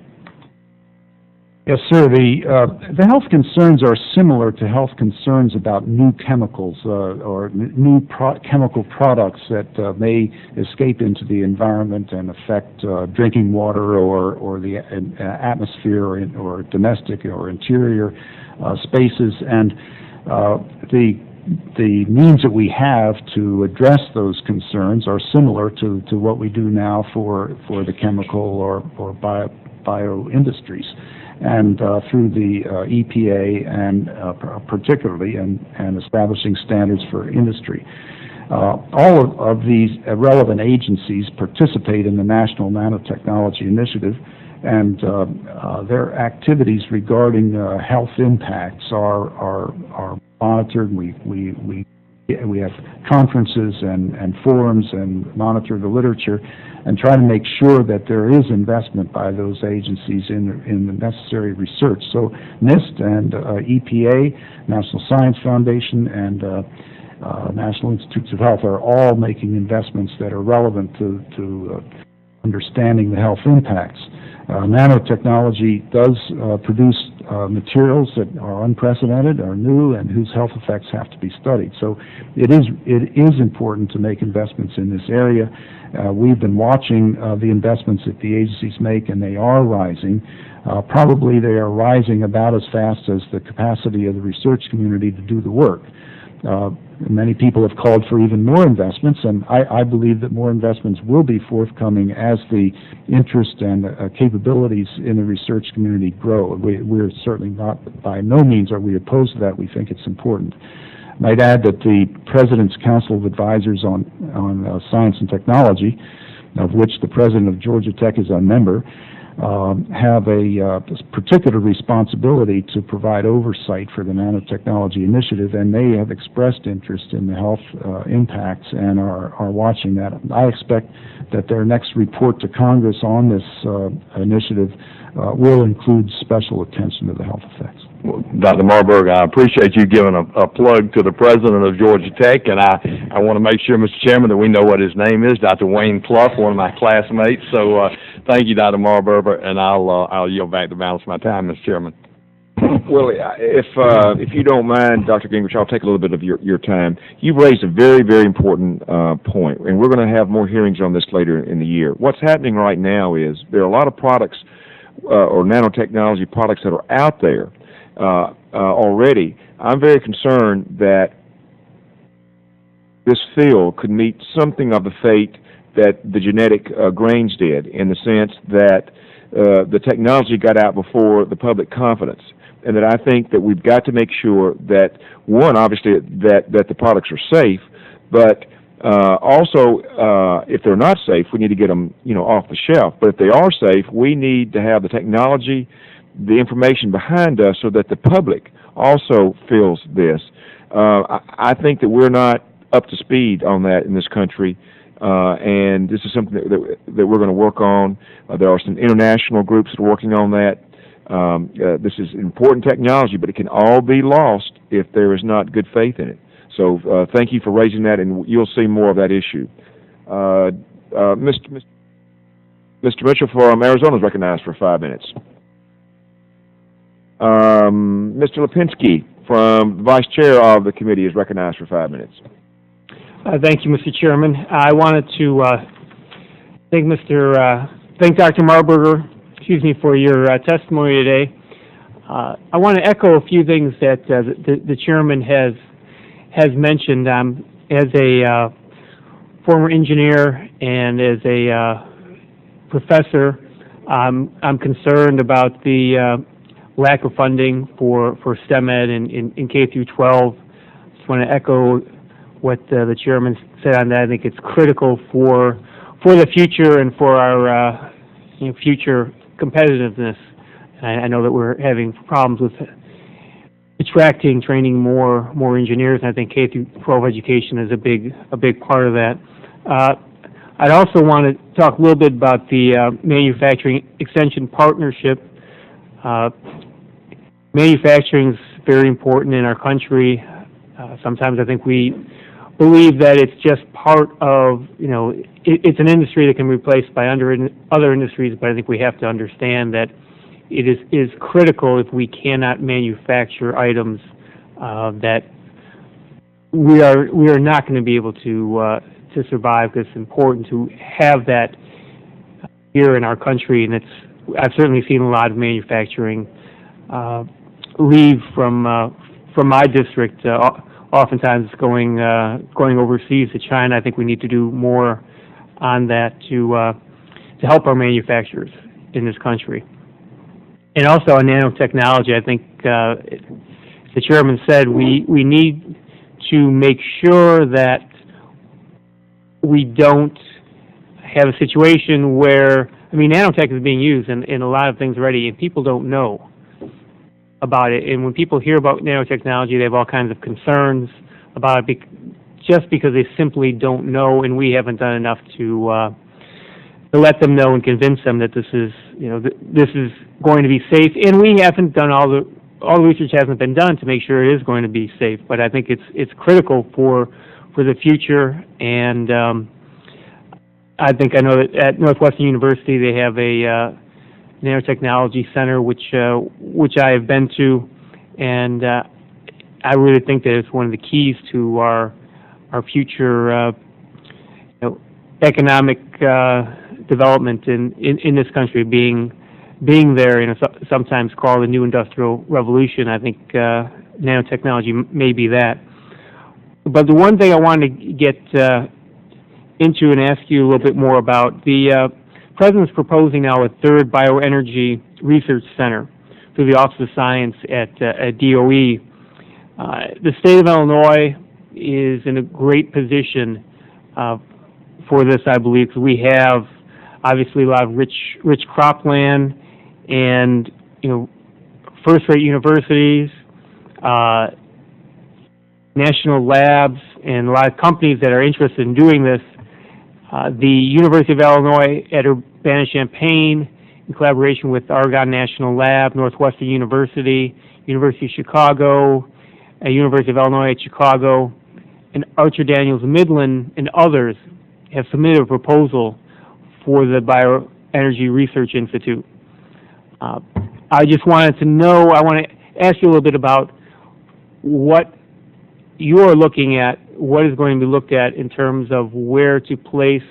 Yes, sir. The health concerns are similar to health concerns about new chemicals or new chemical products that may escape into the environment and affect drinking water or the atmosphere or domestic or interior spaces. And the means that we have to address those concerns are similar to what we do now for the chemical or bio industries, and through the EPA and particularly and establishing standards for industry. All of these relevant agencies participate in the National Nanotechnology Initiative, and their activities regarding health impacts are monitored. We have conferences and forums and monitor the literature and try to make sure that there is investment by those agencies in the necessary research. So NIST and EPA, National Science Foundation, and National Institutes of Health are all making investments that are relevant to understanding the health impacts. Nanotechnology does produce materials that are unprecedented, are new, and whose health effects have to be studied. So it is important to make investments in this area. We've been watching the investments that the agencies make, and they are rising. Probably they are rising about as fast as the capacity of the research community to do the work. Many people have called for even more investments, and I believe that more investments will be forthcoming as the interest and capabilities in the research community grow. We're certainly not, by no means are we opposed to that. We think it's important. I might add that the President's Council of Advisors on Science and Technology, of which the President of Georgia Tech is a member, have a particular responsibility to provide oversight for the Nanotechnology Initiative, and they have expressed interest in the health impacts and are watching that. I expect that their next report to Congress on this initiative will include special attention to the health effects. Well, Dr. Marburger, I appreciate you giving a plug to the President of Georgia Tech, and I want to make sure, Mr. Chairman, that we know what his name is, Dr. Wayne Clough, one of my classmates. So thank you, Dr. Marburger, and I'll yield back the balance of my time, Mr. Chairman. Well, if you don't mind, Dr. Gingrich, I'll take a little bit of your time. You've raised a very, very important point, and we're going to have more hearings on this later in the year. What's happening right now is there are a lot of products or nanotechnology products that are out there already. I'm very concerned that this field could meet something of the fate that the genetic grains did, in the sense that the technology got out before the public confidence, and that I think that we've got to make sure that, one, obviously, that the products are safe, but also, if they're not safe, we need to get them, off the shelf. But if they are safe, we need to have the technology, the information behind us, so that the public also feels this. I think that we're not up to speed on that in this country, and this is something that we're going to work on. There are some international groups that are working on that. This is important technology, but it can all be lost if there is not good faith in it. So thank you for raising that, and you'll see more of that issue. Mr. Mitchell from Arizona is recognized for 5 minutes. Mr. Lipinski from the Vice Chair of the committee is recognized for 5 minutes. Thank you, Mr. Chairman. I wanted to thank Dr. Marburger, for your testimony today. I want to echo a few things that the chairman has mentioned. As a former engineer and as a professor, I'm concerned about the lack of funding for STEM Ed in K through 12. Just want to echo what the chairman said on that. I think it's critical for the future and for our future competitiveness. I know that we're having problems with attracting, training more engineers, and I think K through 12 education is a big part of that. I'd also want to talk a little bit about the Manufacturing Extension Partnership. Manufacturing is very important in our country. Sometimes I think we believe that it's just part of, it's an industry that can be replaced by other industries, but I think we have to understand that it is critical if we cannot manufacture items that we are not going to be able to survive, because it's important to have that here in our country, and I've certainly seen a lot of manufacturing leave from my district. Oftentimes going overseas to China. I think we need to do more on that to help our manufacturers in this country. And also on nanotechnology, I think the chairman said we need to make sure that we don't have a situation where, nanotech is being used in a lot of things already, and people don't know about it. And when people hear about nanotechnology, they have all kinds of concerns about it just because they simply don't know, and we haven't done enough to let them know and convince them that this is going to be safe. And we haven't done all the research hasn't been done to make sure it is going to be safe. But I think it's critical for the future. And I know that at Northwestern University they have a nanotechnology center, which I have been to, and I really think that it's one of the keys to our future economic development in this country, being there, and sometimes called the new industrial revolution. I think nanotechnology may be that. But the one thing I wanted to get into and ask you a little bit more about, the President's proposing now a third bioenergy research center through the Office of Science at DOE. The state of Illinois is in a great position for this, I believe, because we have obviously a lot of rich cropland and first-rate universities, national labs, and a lot of companies that are interested in doing this. The University of Illinois at Urbana-Champaign, in collaboration with Argonne National Lab, Northwestern University, University of Chicago, University of Illinois at Chicago, and Archer Daniels Midland, and others have submitted a proposal for the Bioenergy Research Institute. I just wanted to know, I want to ask you a little bit about what you're looking at, what is going to be looked at in terms of where to place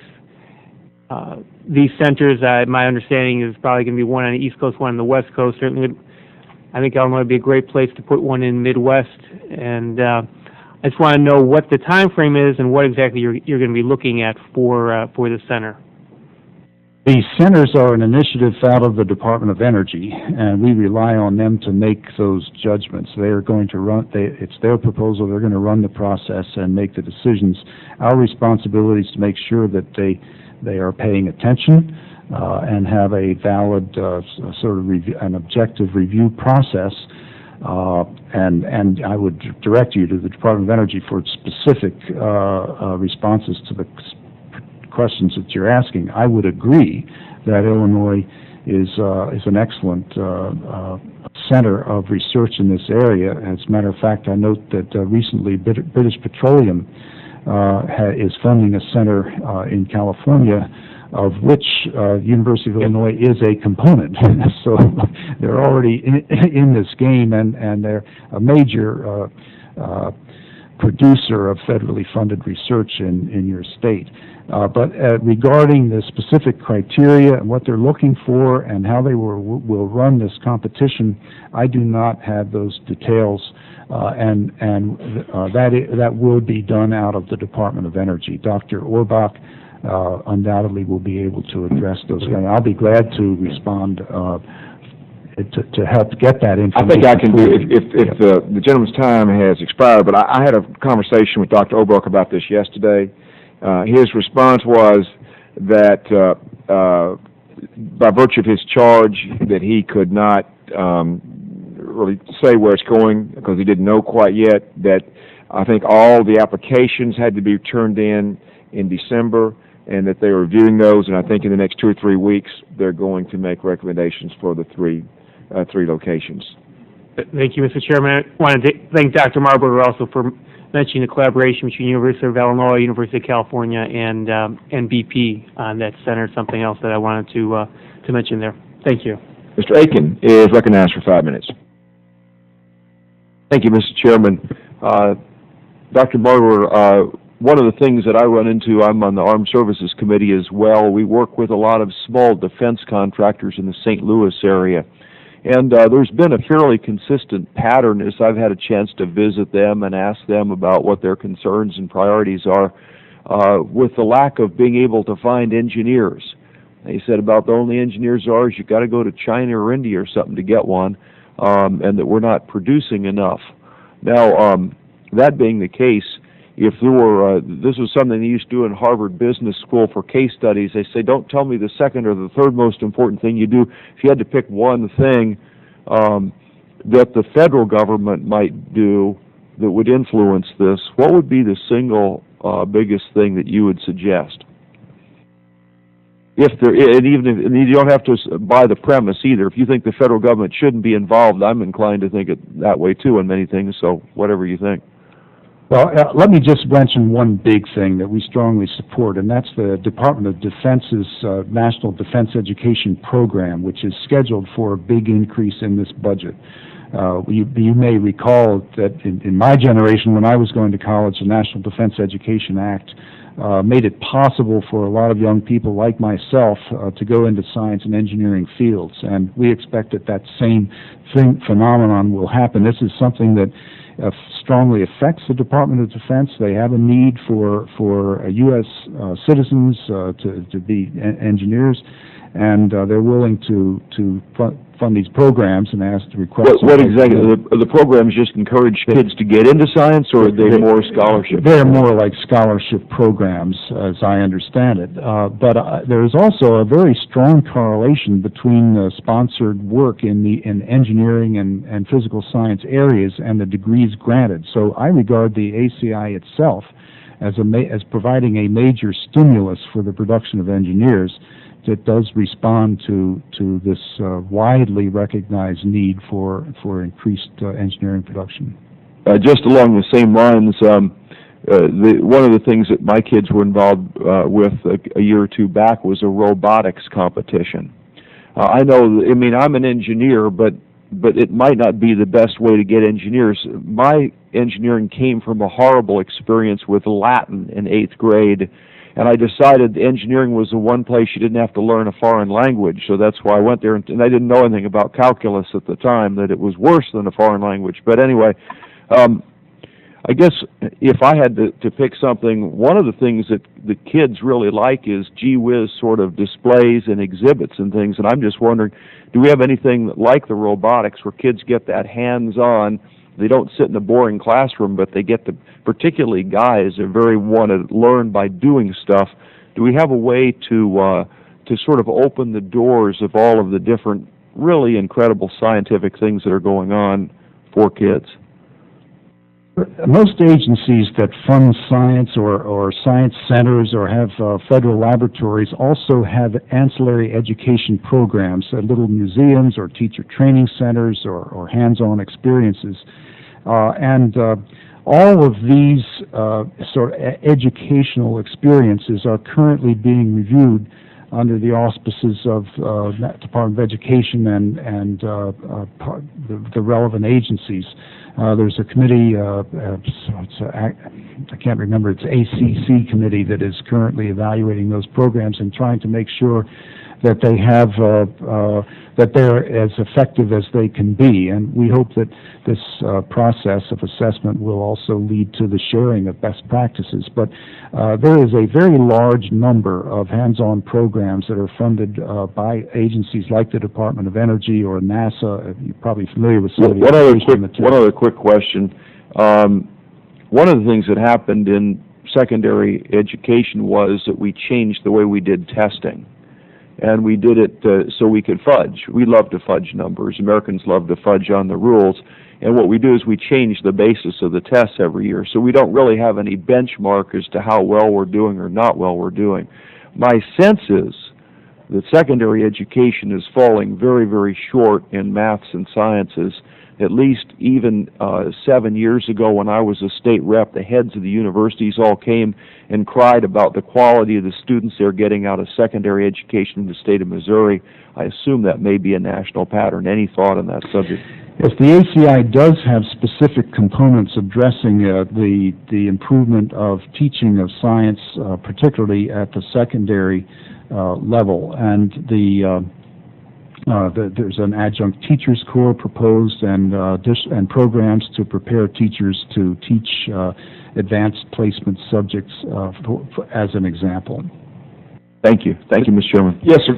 these centers. My understanding is probably going to be one on the East Coast, one on the West Coast. Certainly, I think Illinois would be a great place to put one in Midwest. And I just want to know what the time frame is and what exactly you're going to be looking at for the center. The centers are an initiative out of the Department of Energy, and we rely on them to make those judgments. They are going to run, it's their proposal, they're going to run the process and make the decisions. Our responsibility is to make sure that they are paying attention and have a valid sort of an objective review process. And I would direct you to the Department of Energy for specific responses to the questions that you're asking. I would agree that Illinois is an excellent center of research in this area. As a matter of fact, I note that recently British Petroleum is funding a center in California, of which University of Illinois is a component. So they're already in this game, and they're a major producer of federally funded research in your state. But regarding the specific criteria and what they're looking for and how they will run this competition, I do not have those details, and that will be done out of the Department of Energy. Dr. Orbach undoubtedly will be able to address those. And I'll be glad to respond to help get that information. I think I can do it if the gentleman's time has expired, but I had a conversation with Dr. Orbach about this yesterday. His response was that by virtue of his charge that he could not really say where it's going because he didn't know quite yet, that I think all the applications had to be turned in December, and that they were reviewing those, and I think in the next 2 or 3 weeks they're going to make recommendations for the 3 three locations. Thank you, Mr. Chairman. I want to thank Dr. Marburger also for mentioning the collaboration between University of Illinois, University of California, and BP on that center. Something else that I wanted to mention there. Thank you. Mr. Aiken is recognized for 5 minutes. Thank you, Mr. Chairman. Dr. Marburger, one of the things that I run into, I'm on the Armed Services Committee as well. We work with a lot of small defense contractors in the St. Louis area. And there's been a fairly consistent pattern as I've had a chance to visit them and ask them about what their concerns and priorities are with the lack of being able to find engineers. They said about the only engineers are is you got to go to China or India or something to get one, and that we're not producing enough. Now, that being the case, if there were, this was something they used to do in Harvard Business School for case studies. They say, don't tell me the second or the third most important thing you do. If you had to pick one thing that the federal government might do that would influence this, what would be the single biggest thing that you would suggest? If there, and even if, and you don't have to buy the premise either. If you think the federal government shouldn't be involved, I'm inclined to think it that way too on many things. So whatever you think. Well, let me just mention one big thing that we strongly support, and that's the Department of Defense's National Defense Education Program, which is scheduled for a big increase in this budget. You may recall that in my generation, when I was going to college, the National Defense Education Act made it possible for a lot of young people like myself to go into science and engineering fields, and we expect that that same phenomenon will happen. This is something that strongly affects the Department of Defense. They have a need for U.S. citizens to be engineers, and they're willing to fund these programs and ask to request. What exactly? The programs just encourage kids to get into science, or are they more scholarship? They're more like scholarship programs, as I understand it. But there is also a very strong correlation between sponsored work in engineering and physical science areas and the degrees granted. So I regard the ACI itself as providing a major stimulus for the production of engineers that does respond to this widely recognized need for increased engineering production. Just along the same lines, one of the things that my kids were involved with a year or two back was a robotics competition. I know, I mean, I'm an engineer, but it might not be the best way to get engineers. My engineering came from a horrible experience with Latin in 8th grade, and I decided engineering was the one place you didn't have to learn a foreign language, so that's why I went there, and I didn't know anything about calculus at the time, that it was worse than a foreign language. But anyway, I guess if I had to pick something, one of the things that the kids really like is gee whiz sort of displays and exhibits and things, and I'm just wondering, do we have anything like the robotics where kids get that hands-on? They don't sit in a boring classroom, but they get to, particularly guys, are very want to learn by doing stuff. Do we have a way to sort of open the doors of all of the different really incredible scientific things that are going on for kids? Most agencies that fund science or science centers or have federal laboratories also have ancillary education programs, little museums or teacher training centers or hands-on experiences. And all of these sort of educational experiences are currently being reviewed under the auspices of Department of Education and the relevant agencies. There's a committee, I can't remember, it's ACC committee that is currently evaluating those programs and trying to make sure that they have that they're as effective as they can be. And we hope that this process of assessment will also lead to the sharing of best practices. But there is a very large number of hands-on programs that are funded by agencies like the Department of Energy or NASA. You're probably familiar with some of the One other quick question. One of the things that happened in secondary education was that we changed the way we did testing. And we did it so we could fudge. We love to fudge numbers. Americans love to fudge on the rules. And what we do is we change the basis of the tests every year. So we don't really have any benchmark as to how well we're doing or not well we're doing. My sense is that secondary education is falling very, very short in maths and sciences. At least even 7 years ago when I was a state rep, the heads of the universities all came and cried about the quality of the students they're getting out of secondary education in the state of Missouri. I assume that may be a national pattern. Any thought on that subject? Yes, the ACI does have specific components addressing the improvement of teaching of science, particularly at the secondary level, and there's an adjunct teachers corps proposed and programs to prepare teachers to teach advanced placement subjects as an example. Thank you, Mr. Chairman. Yes, sir.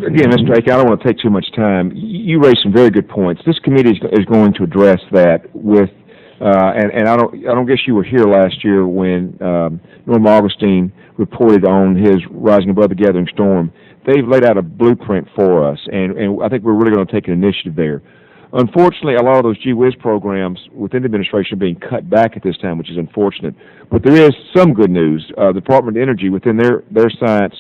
Again, Mr. Ake, I don't want to take too much time. You raised some very good points. This committee is going to address that with, and I don't guess you were here last year when Norm Augustine reported on his Rising Above the Gathering Storm. They've laid out a blueprint for us, and I think we're really going to take an initiative there. Unfortunately, a lot of those GWIZ programs within the administration are being cut back at this time, which is unfortunate. But there is some good news. The Department of Energy, within their science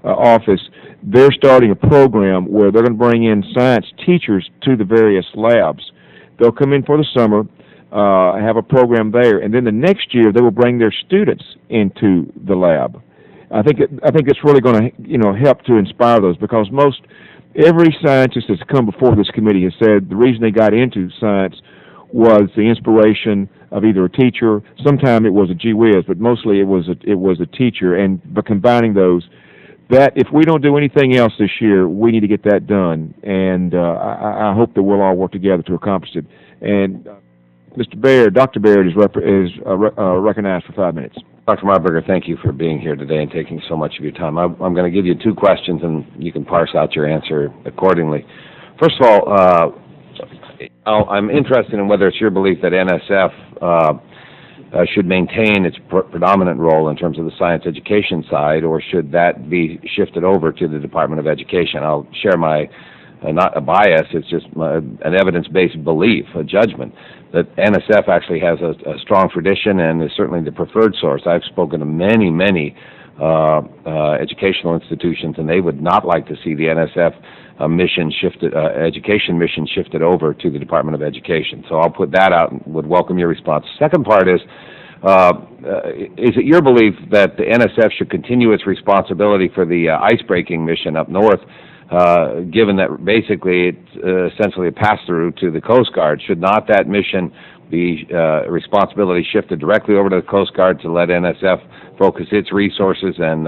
office, they're starting a program where they're going to bring in science teachers to the various labs. They'll come in for the summer, have a program there, and then the next year they will bring their students into the lab. I think it's really going to help to inspire those, because every scientist that's come before this committee has said the reason they got into science was the inspiration of either a teacher. Sometimes it was a gee whiz, but mostly it was a teacher. And by combining those, that if we don't do anything else this year, we need to get that done. And I hope that we'll all work together to accomplish it. And Mr. Baird, Dr. Baird is recognized for 5 minutes. Dr. Marburger, thank you for being here today and taking so much of your time. I'm going to give you 2 questions, and you can parse out your answer accordingly. First of all, I'm interested in whether it's your belief that NSF should maintain its predominant role in terms of the science education side, or should that be shifted over to the Department of Education. I'll share my, not a bias, it's just an evidence-based belief, a judgment, that NSF actually has a strong tradition and is certainly the preferred source. I've spoken to many educational institutions, and they would not like to see the NSF education mission shifted over to the Department of Education. So I'll put that out and would welcome your response. Second part is it your belief that the NSF should continue its responsibility for the ice-breaking mission up north, given that basically it's essentially a pass-through to the Coast Guard? Should not that mission be responsibility shifted directly over to the Coast Guard to let NSF focus its resources and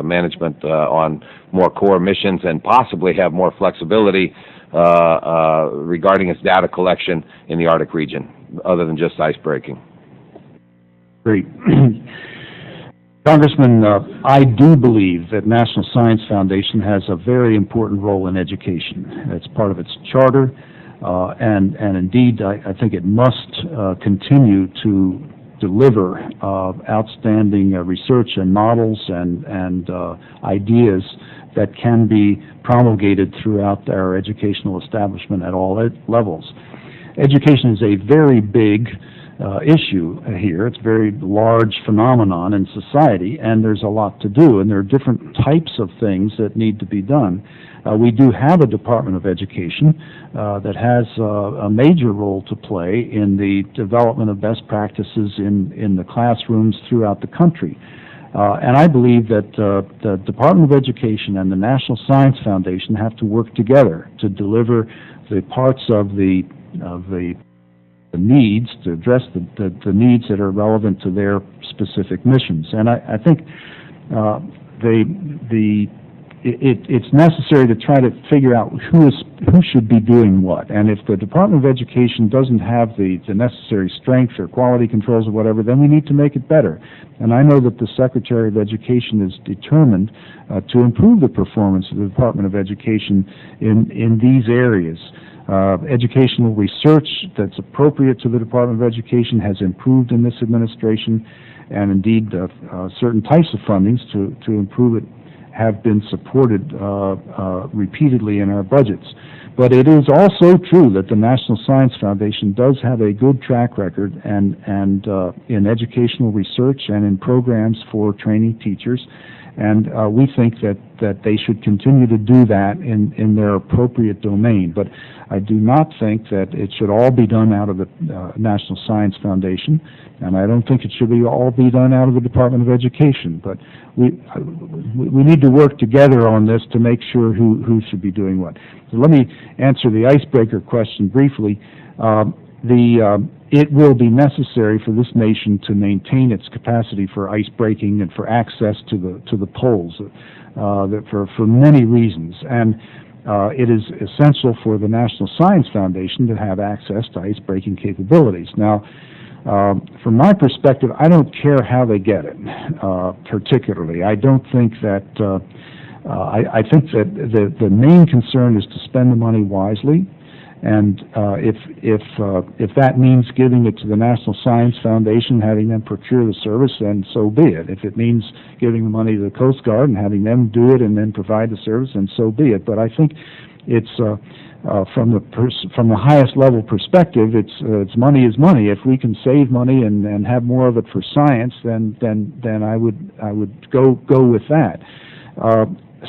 management on more core missions, and possibly have more flexibility regarding its data collection in the Arctic region, other than just ice breaking? Great. Congressman, I do believe that National Science Foundation has a very important role in education. It's part of its charter, and indeed, I think it must continue to deliver outstanding research and models and ideas that can be promulgated throughout our educational establishment at all levels. Education is a very big issue here. It's a very large phenomenon in society, and there's a lot to do, and there are different types of things that need to be done. We do have a Department of Education that has a major role to play in the development of best practices in the classrooms throughout the country. And I believe that the Department of Education and the National Science Foundation have to work together to deliver the parts of the needs, to address the needs that are relevant to their specific missions. And I think it's necessary to try to figure out who should be doing what. And if the Department of Education doesn't have the necessary strength or quality controls or whatever, then we need to make it better. And I know that the Secretary of Education is determined to improve the performance of the Department of Education in these areas. Educational research that's appropriate to the Department of Education has improved in this administration, and indeed certain types of fundings to improve it have been supported repeatedly in our budgets. But it is also true that the National Science Foundation does have a good track record and in educational research and in programs for training teachers. And we think that they should continue to do that in their appropriate domain. But I do not think that it should all be done out of the National Science Foundation, and I don't think it should all be done out of the Department of Education. But we need to work together on this to make sure who should be doing what. So let me answer the icebreaker question briefly. It will be necessary for this nation to maintain its capacity for ice breaking and for access to the poles for many reasons. And it is essential for the National Science Foundation to have access to ice breaking capabilities. Now, from my perspective, I don't care how they get it, particularly. I don't think that, I think that the main concern is to spend the money wisely. And if that means giving it to the National Science Foundation, having them procure the service, then so be it. If it means giving the money to the Coast Guard and having them do it and then provide the service, then so be it. But I think it's from the highest level perspective, it's money is money. If we can save money and have more of it for science, then I would go with that.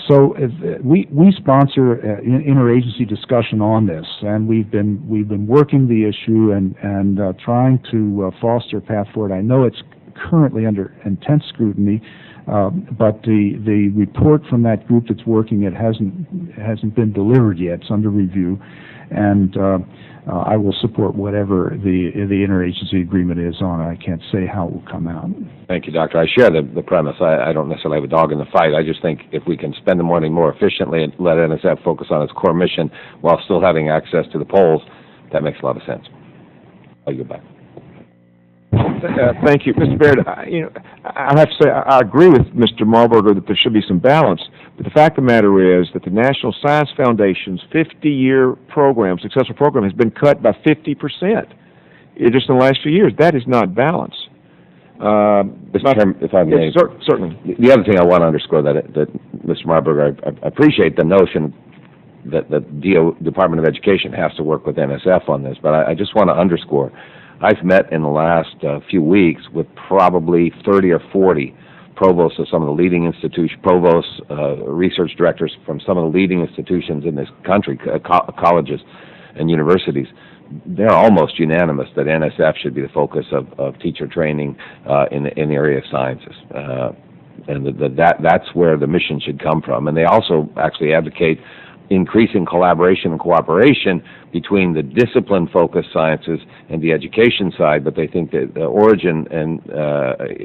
So we sponsor interagency discussion on this, and we've been working the issue and trying to foster a path forward. I know it's currently under intense scrutiny, but the report from that group that's working it hasn't been delivered yet. It's under review, and I will support whatever the interagency agreement is on it. I can't say how it will come out. Thank you, Doctor. I share the premise. I don't necessarily have a dog in the fight. I just think if we can spend the money more efficiently and let NSF focus on its core mission while still having access to the polls, that makes a lot of sense. I'll go back. Thank you, Mr. Baird. I have to say I agree with Mr. Marburger that there should be some balance. But the fact of the matter is that the National Science Foundation's 50-year program, successful program, has been cut by 50% just in the last few years. That is not balance. Mr. Chairman, if I may. Yes, certainly. The other thing I want to underscore that Mr. Marburger, I appreciate the notion that the Department of Education has to work with NSF on this, but I just want to underscore, I've met in the last few weeks with probably 30 or 40 provosts of some of the leading institutions, provosts, research directors from some of the leading institutions in this country, colleges and universities. They're almost unanimous that NSF should be the focus of teacher training in the area of sciences. And that's where the mission should come from. And they also actually advocate increasing collaboration and cooperation between the discipline-focused sciences and the education side, but they think that the origin and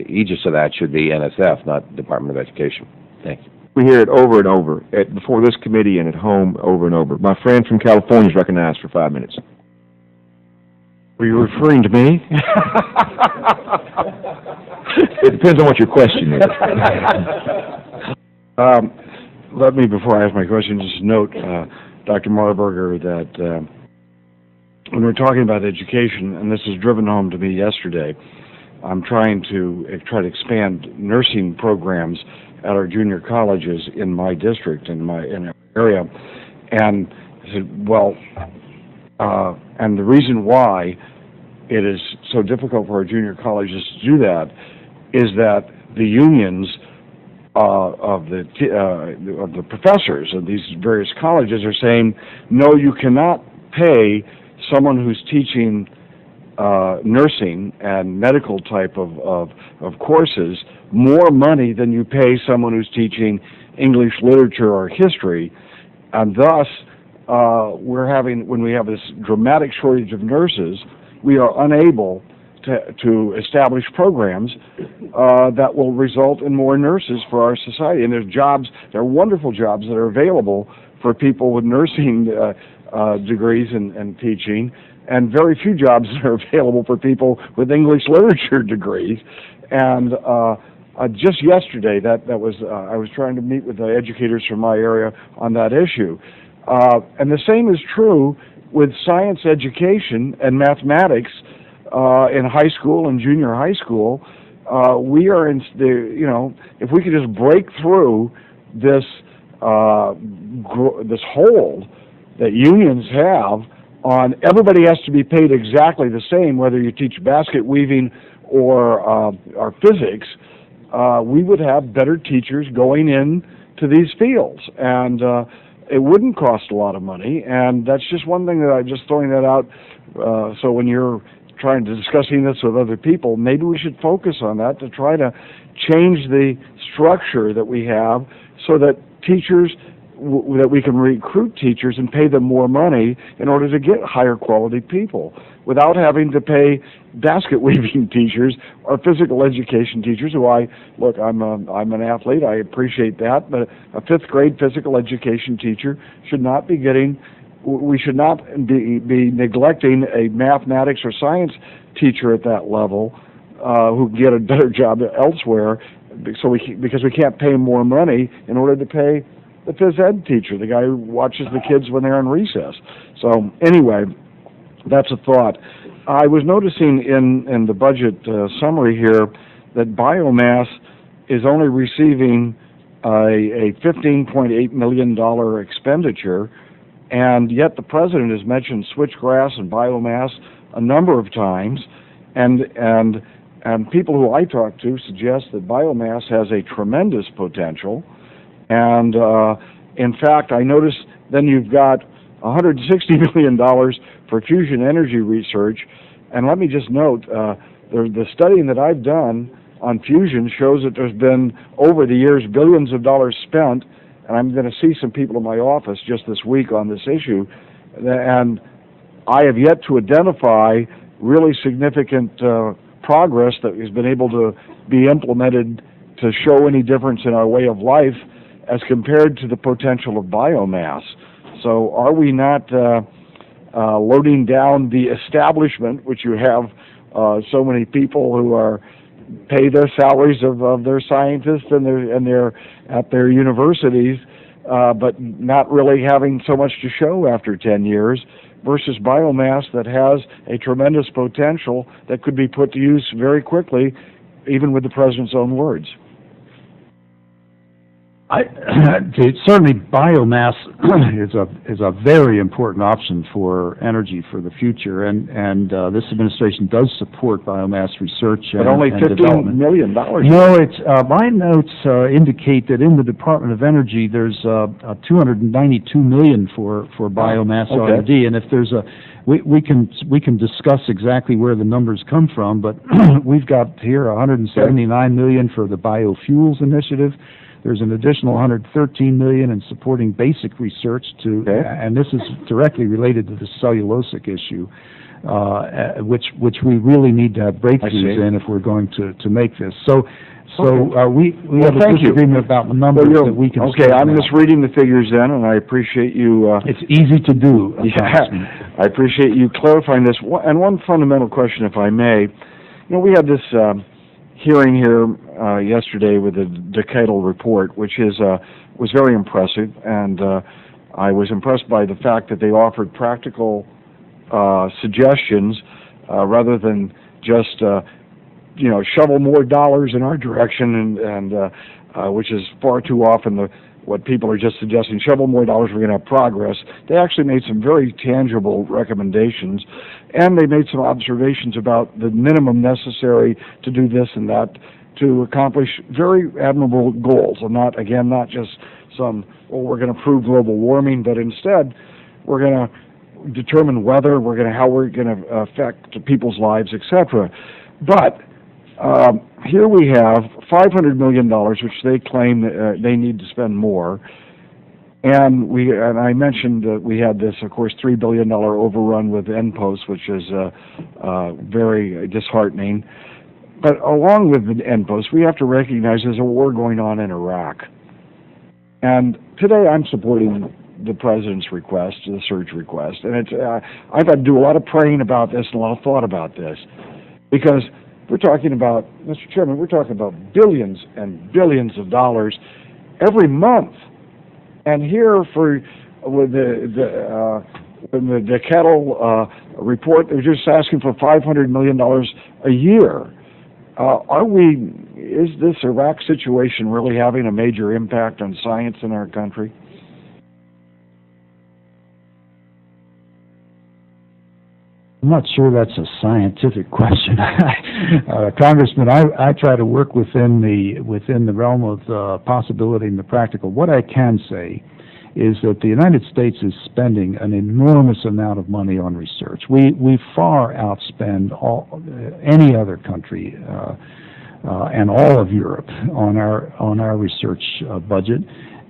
aegis of that should be NSF, not Department of Education. Thank you. We hear it over and over, before this committee and at home, over and over. My friend from California is recognized for 5 minutes. Were you referring to me? It depends on what your question is. Let me, before I ask my question, just note, Dr. Marburger, that when we're talking about education, and this was driven home to me yesterday, I'm trying to expand nursing programs at our junior colleges in my district, in our area, and I said, well, and the reason why it is so difficult for our junior colleges to do that is that the unions of the professors of these various colleges are saying, no, you cannot pay someone who's teaching nursing and medical type of courses more money than you pay someone who's teaching English literature or history, and thus when we have this dramatic shortage of nurses, we are unable to establish programs that will result in more nurses for our society. And there are wonderful jobs that are available for people with nursing degrees and teaching, and very few jobs that are available for people with English literature degrees. And just yesterday, I was trying to meet with the educators from my area on that issue. And the same is true with science education and mathematics in high school and junior high school. We are if we could just break through this this hold that unions have on everybody has to be paid exactly the same, whether you teach basket weaving or physics, we would have better teachers going in to these fields, and it wouldn't cost a lot of money. And that's just one thing that I'm just throwing that out. So when you're trying to discussing this with other people, maybe we should focus on that to try to change the structure that we have so that teachers, that we can recruit teachers and pay them more money in order to get higher quality people without having to pay basket weaving teachers or physical education teachers who I'm an athlete, I appreciate that, but a fifth grade physical education teacher should not be getting, we should not be neglecting a mathematics or science teacher at that level who can get a better job elsewhere because we can't pay more money in order to pay the phys ed teacher, the guy who watches the kids when they're in recess. So anyway, that's a thought. I was noticing in the budget summary here that biomass is only receiving a $15.8 million expenditure, and yet the president has mentioned switchgrass and biomass a number of times, and people who I talk to suggest that biomass has a tremendous potential. And in fact, I noticed then you've got $160 million for fusion energy research. And let me just note, the studying that I've done on fusion shows that there's been, over the years, billions of dollars spent. And I'm going to see some people in my office just this week on this issue. And I have yet to identify really significant progress that has been able to be implemented to show any difference in our way of life as compared to the potential of biomass. So are we not loading down the establishment, which you have so many people who are pay their salaries of their scientists and they're at their universities, but not really having so much to show after 10 years, versus biomass that has a tremendous potential that could be put to use very quickly, even with the president's own words? Certainly, biomass is a very important option for energy for the future, and this administration does support biomass research and, but only and $15 development. million. No, it's my notes indicate that in the Department of Energy there's $292 million for biomass R&D, and if there's we can discuss exactly where the numbers come from, but we've got here $179 million for the biofuels initiative. There's an additional $113 million in supporting basic research and this is directly related to the cellulosic issue, which we really need to have breakthroughs in if we're going to make this. So we have a disagreement about the numbers that we can. Okay, I'm just reading the figures then, and I appreciate you. It's easy to do. Yeah, I appreciate you clarifying this. And one fundamental question, if I may. We had this hearing here yesterday with the decadal report, which was very impressive, and I was impressed by the fact that they offered practical suggestions rather than just shovel more dollars in our direction, and which is far too often what people are just suggesting. Shovel more dollars, we're going to have progress. They actually made some very tangible recommendations, and they made some observations about the minimum necessary to do this and that to accomplish very admirable goals, and not just some, we're going to prove global warming, but instead we're going to determine weather, how we're going to affect people's lives, etc. But here we have $500 million, which they claim they need to spend more. And I mentioned that we had this, of course, $3 billion overrun with NPOS, which is very disheartening. But along with the NPOS, we have to recognize there's a war going on in Iraq. And today I'm supporting the president's request, the surge request. And I've had to do a lot of praying about this and a lot of thought about this, because we're talking about, Mr. Chairman, we're talking about billions and billions of dollars every month. And here with the decadal report, they're just asking for $500 million a year. Is this Iraq situation really having a major impact on science in our country? I'm not sure that's a scientific question. Congressman, I try to work within the realm of possibility and the practical. What I can say is that the United States is spending an enormous amount of money on research. We far outspend any other country and all of Europe on our research budget.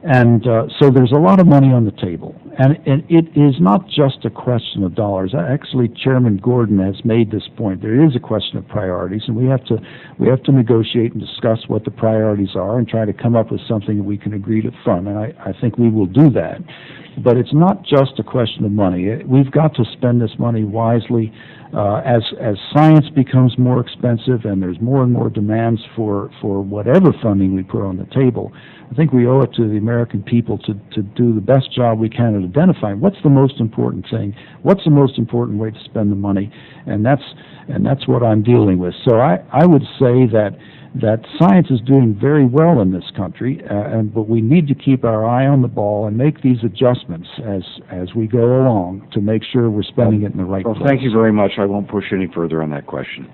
And so there's a lot of money on the table. And it is not just a question of dollars. Actually, Chairman Gordon has made this point. There is a question of priorities, and we have to negotiate and discuss what the priorities are and try to come up with something that we can agree to fund. And I think we will do that. But it's not just a question of money. We've got to spend this money wisely. As science becomes more expensive and there's more and more demands for whatever funding we put on the table, I think we owe it to the American people to do the best job we can at identifying what's the most important thing, what's the most important way to spend the money, and that's what I'm dealing with. So I would say that science is doing very well in this country, but we need to keep our eye on the ball and make these adjustments as we go along to make sure we're spending it in the right place. Well, thank you very much. I won't push any further on that question.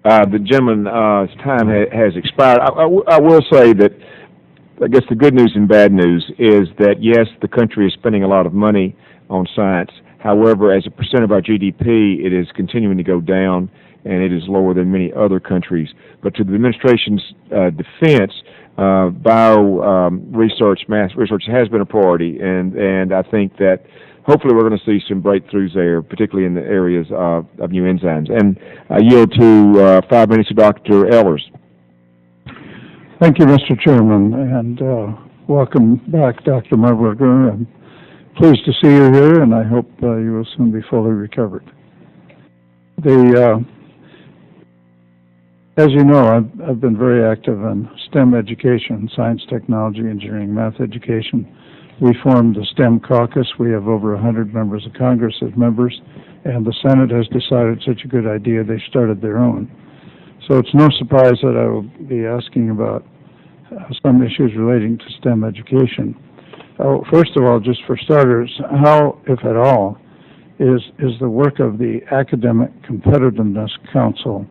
The gentleman's time has expired. I will say that I guess the good news and bad news is that, yes, the country is spending a lot of money on science. However, as a percent of our GDP, it is continuing to go down, and it is lower than many other countries. But to the administration's defense, research, math research has been a priority, and I think that hopefully we're going to see some breakthroughs there, particularly in the areas of new enzymes. And I yield to 5 minutes to Dr. Ehlers. Thank you, Mr. Chairman, and welcome back, Dr. Marburger. I'm pleased to see you here, and I hope you will soon be fully recovered. As you know, I've been very active in STEM education, science, technology, engineering, math education. We formed the STEM caucus. We have over 100 members of Congress as members, and the Senate has decided such a good idea they started their own. So it's no surprise that I will be asking about some issues relating to STEM education. First of all, just for starters, how, if at all, is the work of the Academic Competitiveness Council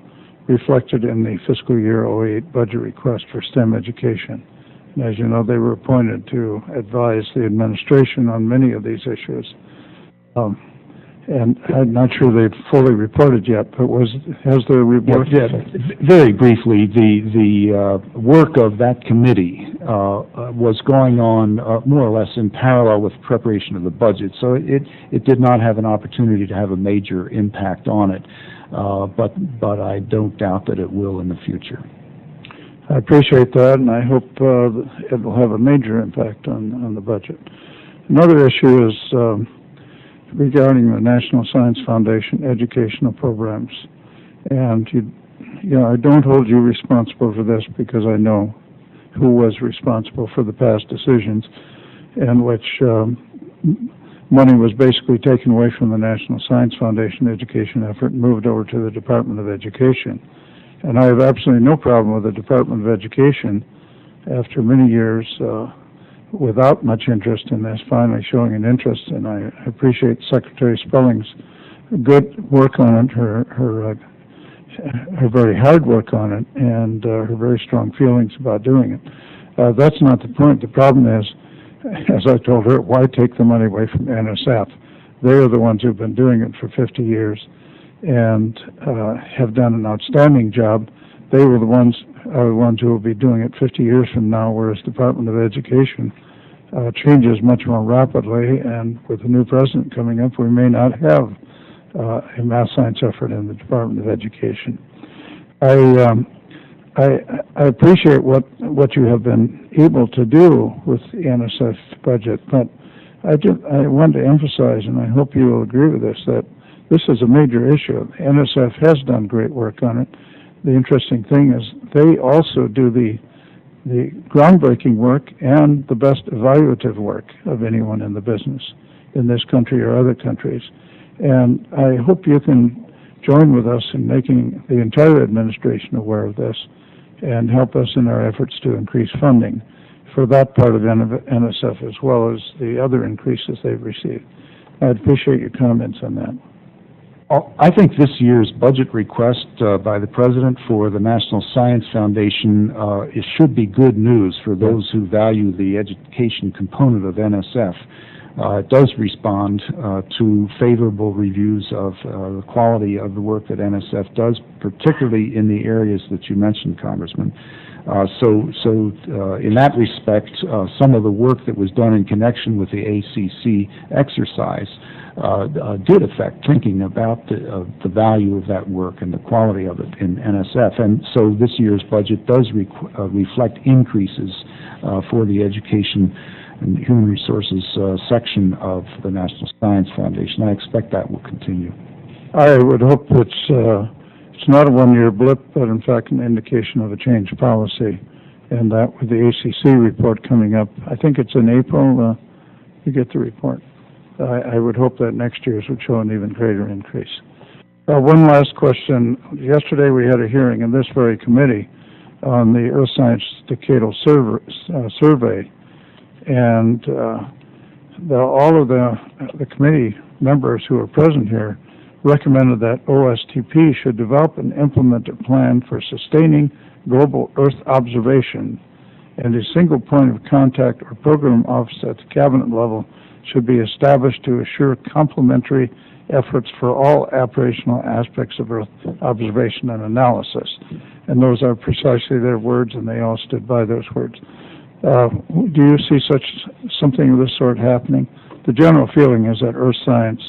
reflected in the fiscal year '08 budget request for STEM education? And as you know, they were appointed to advise the administration on many of these issues. And I'm not sure they've fully reported yet, but has their report? Yeah, very briefly, the work of that committee was going on more or less in parallel with preparation of the budget, so it did not have an opportunity to have a major impact on it, but I don't doubt that it will in the future. I appreciate that, and I hope it will have a major impact on the budget. Another issue is regarding the National Science Foundation educational programs. And, I don't hold you responsible for this because I know who was responsible for the past decisions in which money was basically taken away from the National Science Foundation education effort and moved over to the Department of Education. And I have absolutely no problem with the Department of Education, after many years without much interest in this, finally showing an interest, and I appreciate Secretary Spelling's good work on it, her very hard work on it, and her very strong feelings about doing it. That's not the point. The problem is, as I told her, why take the money away from NSF? They are the ones who've been doing it for 50 years and have done an outstanding job. They are the ones who will be doing it 50 years from now, whereas Department of Education changes much more rapidly, and with the new president coming up, we may not have a math science effort in the Department of Education. I appreciate what you have been able to do with the NSF budget, but I want to emphasize, and I hope you will agree with this, that this is a major issue. NSF has done great work on it. The interesting thing is they also do the groundbreaking work and the best evaluative work of anyone in the business in this country or other countries. And I hope you can join with us in making the entire administration aware of this and help us in our efforts to increase funding for that part of NSF as well as the other increases they've received. I'd appreciate your comments on that. I think this year's budget request by the President for the National Science Foundation it should be good news for those who value the education component of NSF. It does respond to favorable reviews of the quality of the work that NSF does, particularly in the areas that you mentioned, Congressman. In that respect, some of the work that was done in connection with the ACC exercise did affect thinking about the value of that work and the quality of it in NSF. And so this year's budget does reflect increases for the education and human resources section of the National Science Foundation. I expect that will continue. I would hope it's not a one-year blip, but in fact an indication of a change of policy, and that with the ACC report coming up, I think it's in April, you get the report. I would hope that next year's would show an even greater increase. One last question. Yesterday we had a hearing in this very committee on the Earth Science Decadal Survey, and all of the committee members who are present here recommended that OSTP should develop and implement a plan for sustaining global Earth observation, and a single point of contact or program office at the cabinet level should be established to assure complementary efforts for all operational aspects of Earth observation and analysis. And those are precisely their words, and they all stood by those words. Do you see something of this sort happening? The general feeling is that Earth science,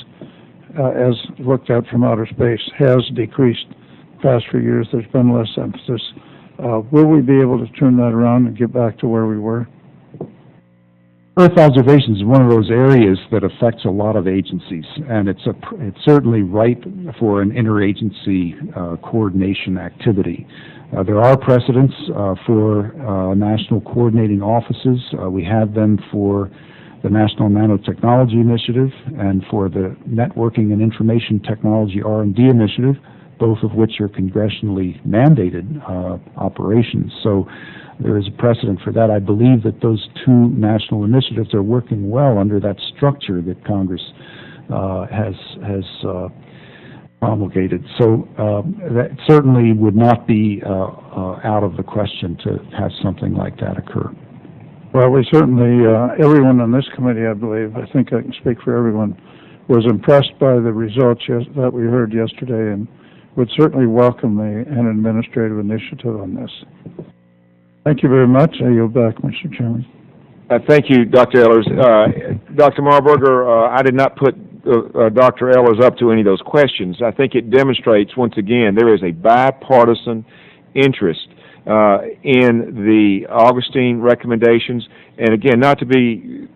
as looked at from outer space, has decreased the past few years. There's been less emphasis. Will we be able to turn that around and get back to where we were? Earth observation is one of those areas that affects a lot of agencies, and it's certainly ripe for an interagency coordination activity. There are precedents for national coordinating offices. We have them for the National Nanotechnology Initiative and for the Networking and Information Technology R&D Initiative, both of which are congressionally mandated operations. So there is a precedent for that. I believe that those two national initiatives are working well under that structure that Congress has promulgated. So that certainly would not be out of the question to have something like that occur. Well, we certainly, everyone on this committee, I believe, I think I can speak for everyone, was impressed by the results that we heard yesterday, and would certainly welcome an administrative initiative on this. Thank you very much. I yield back, Mr. Chairman. Thank you, Dr. Ehlers. Dr. Marburger, I did not put Dr. Ehlers up to any of those questions. I think it demonstrates, once again, there is a bipartisan interest in the Augustine recommendations. And again, not to be,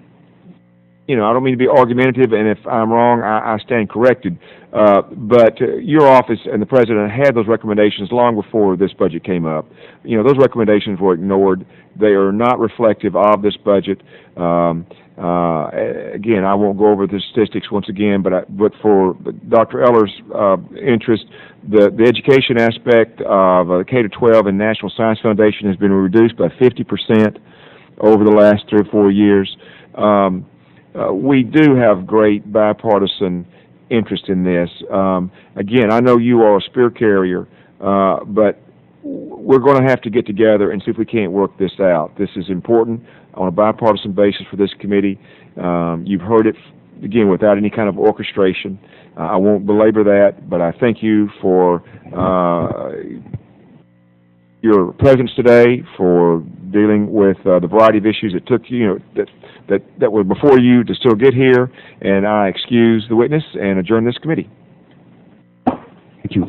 I don't mean to be argumentative, and if I'm wrong, I stand corrected. But your office and the President had those recommendations long before this budget came up. Those recommendations were ignored. They are not reflective of this budget. Again, I won't go over the statistics once again, but for Dr. Ehlers' interest, the education aspect of K-12 and National Science Foundation has been reduced by 50% over the last 3 or 4 years. We do have great bipartisan interest in this. Again, I know you are a spear carrier, but we're going to have to get together and see if we can't work this out. This is important on a bipartisan basis for this committee. You've heard it, again, without any kind of orchestration. I won't belabor that, but I thank you for your presence today, for dealing with the variety of issues that took that were before you to still get here, and I excuse the witness and adjourn this committee. Thank you.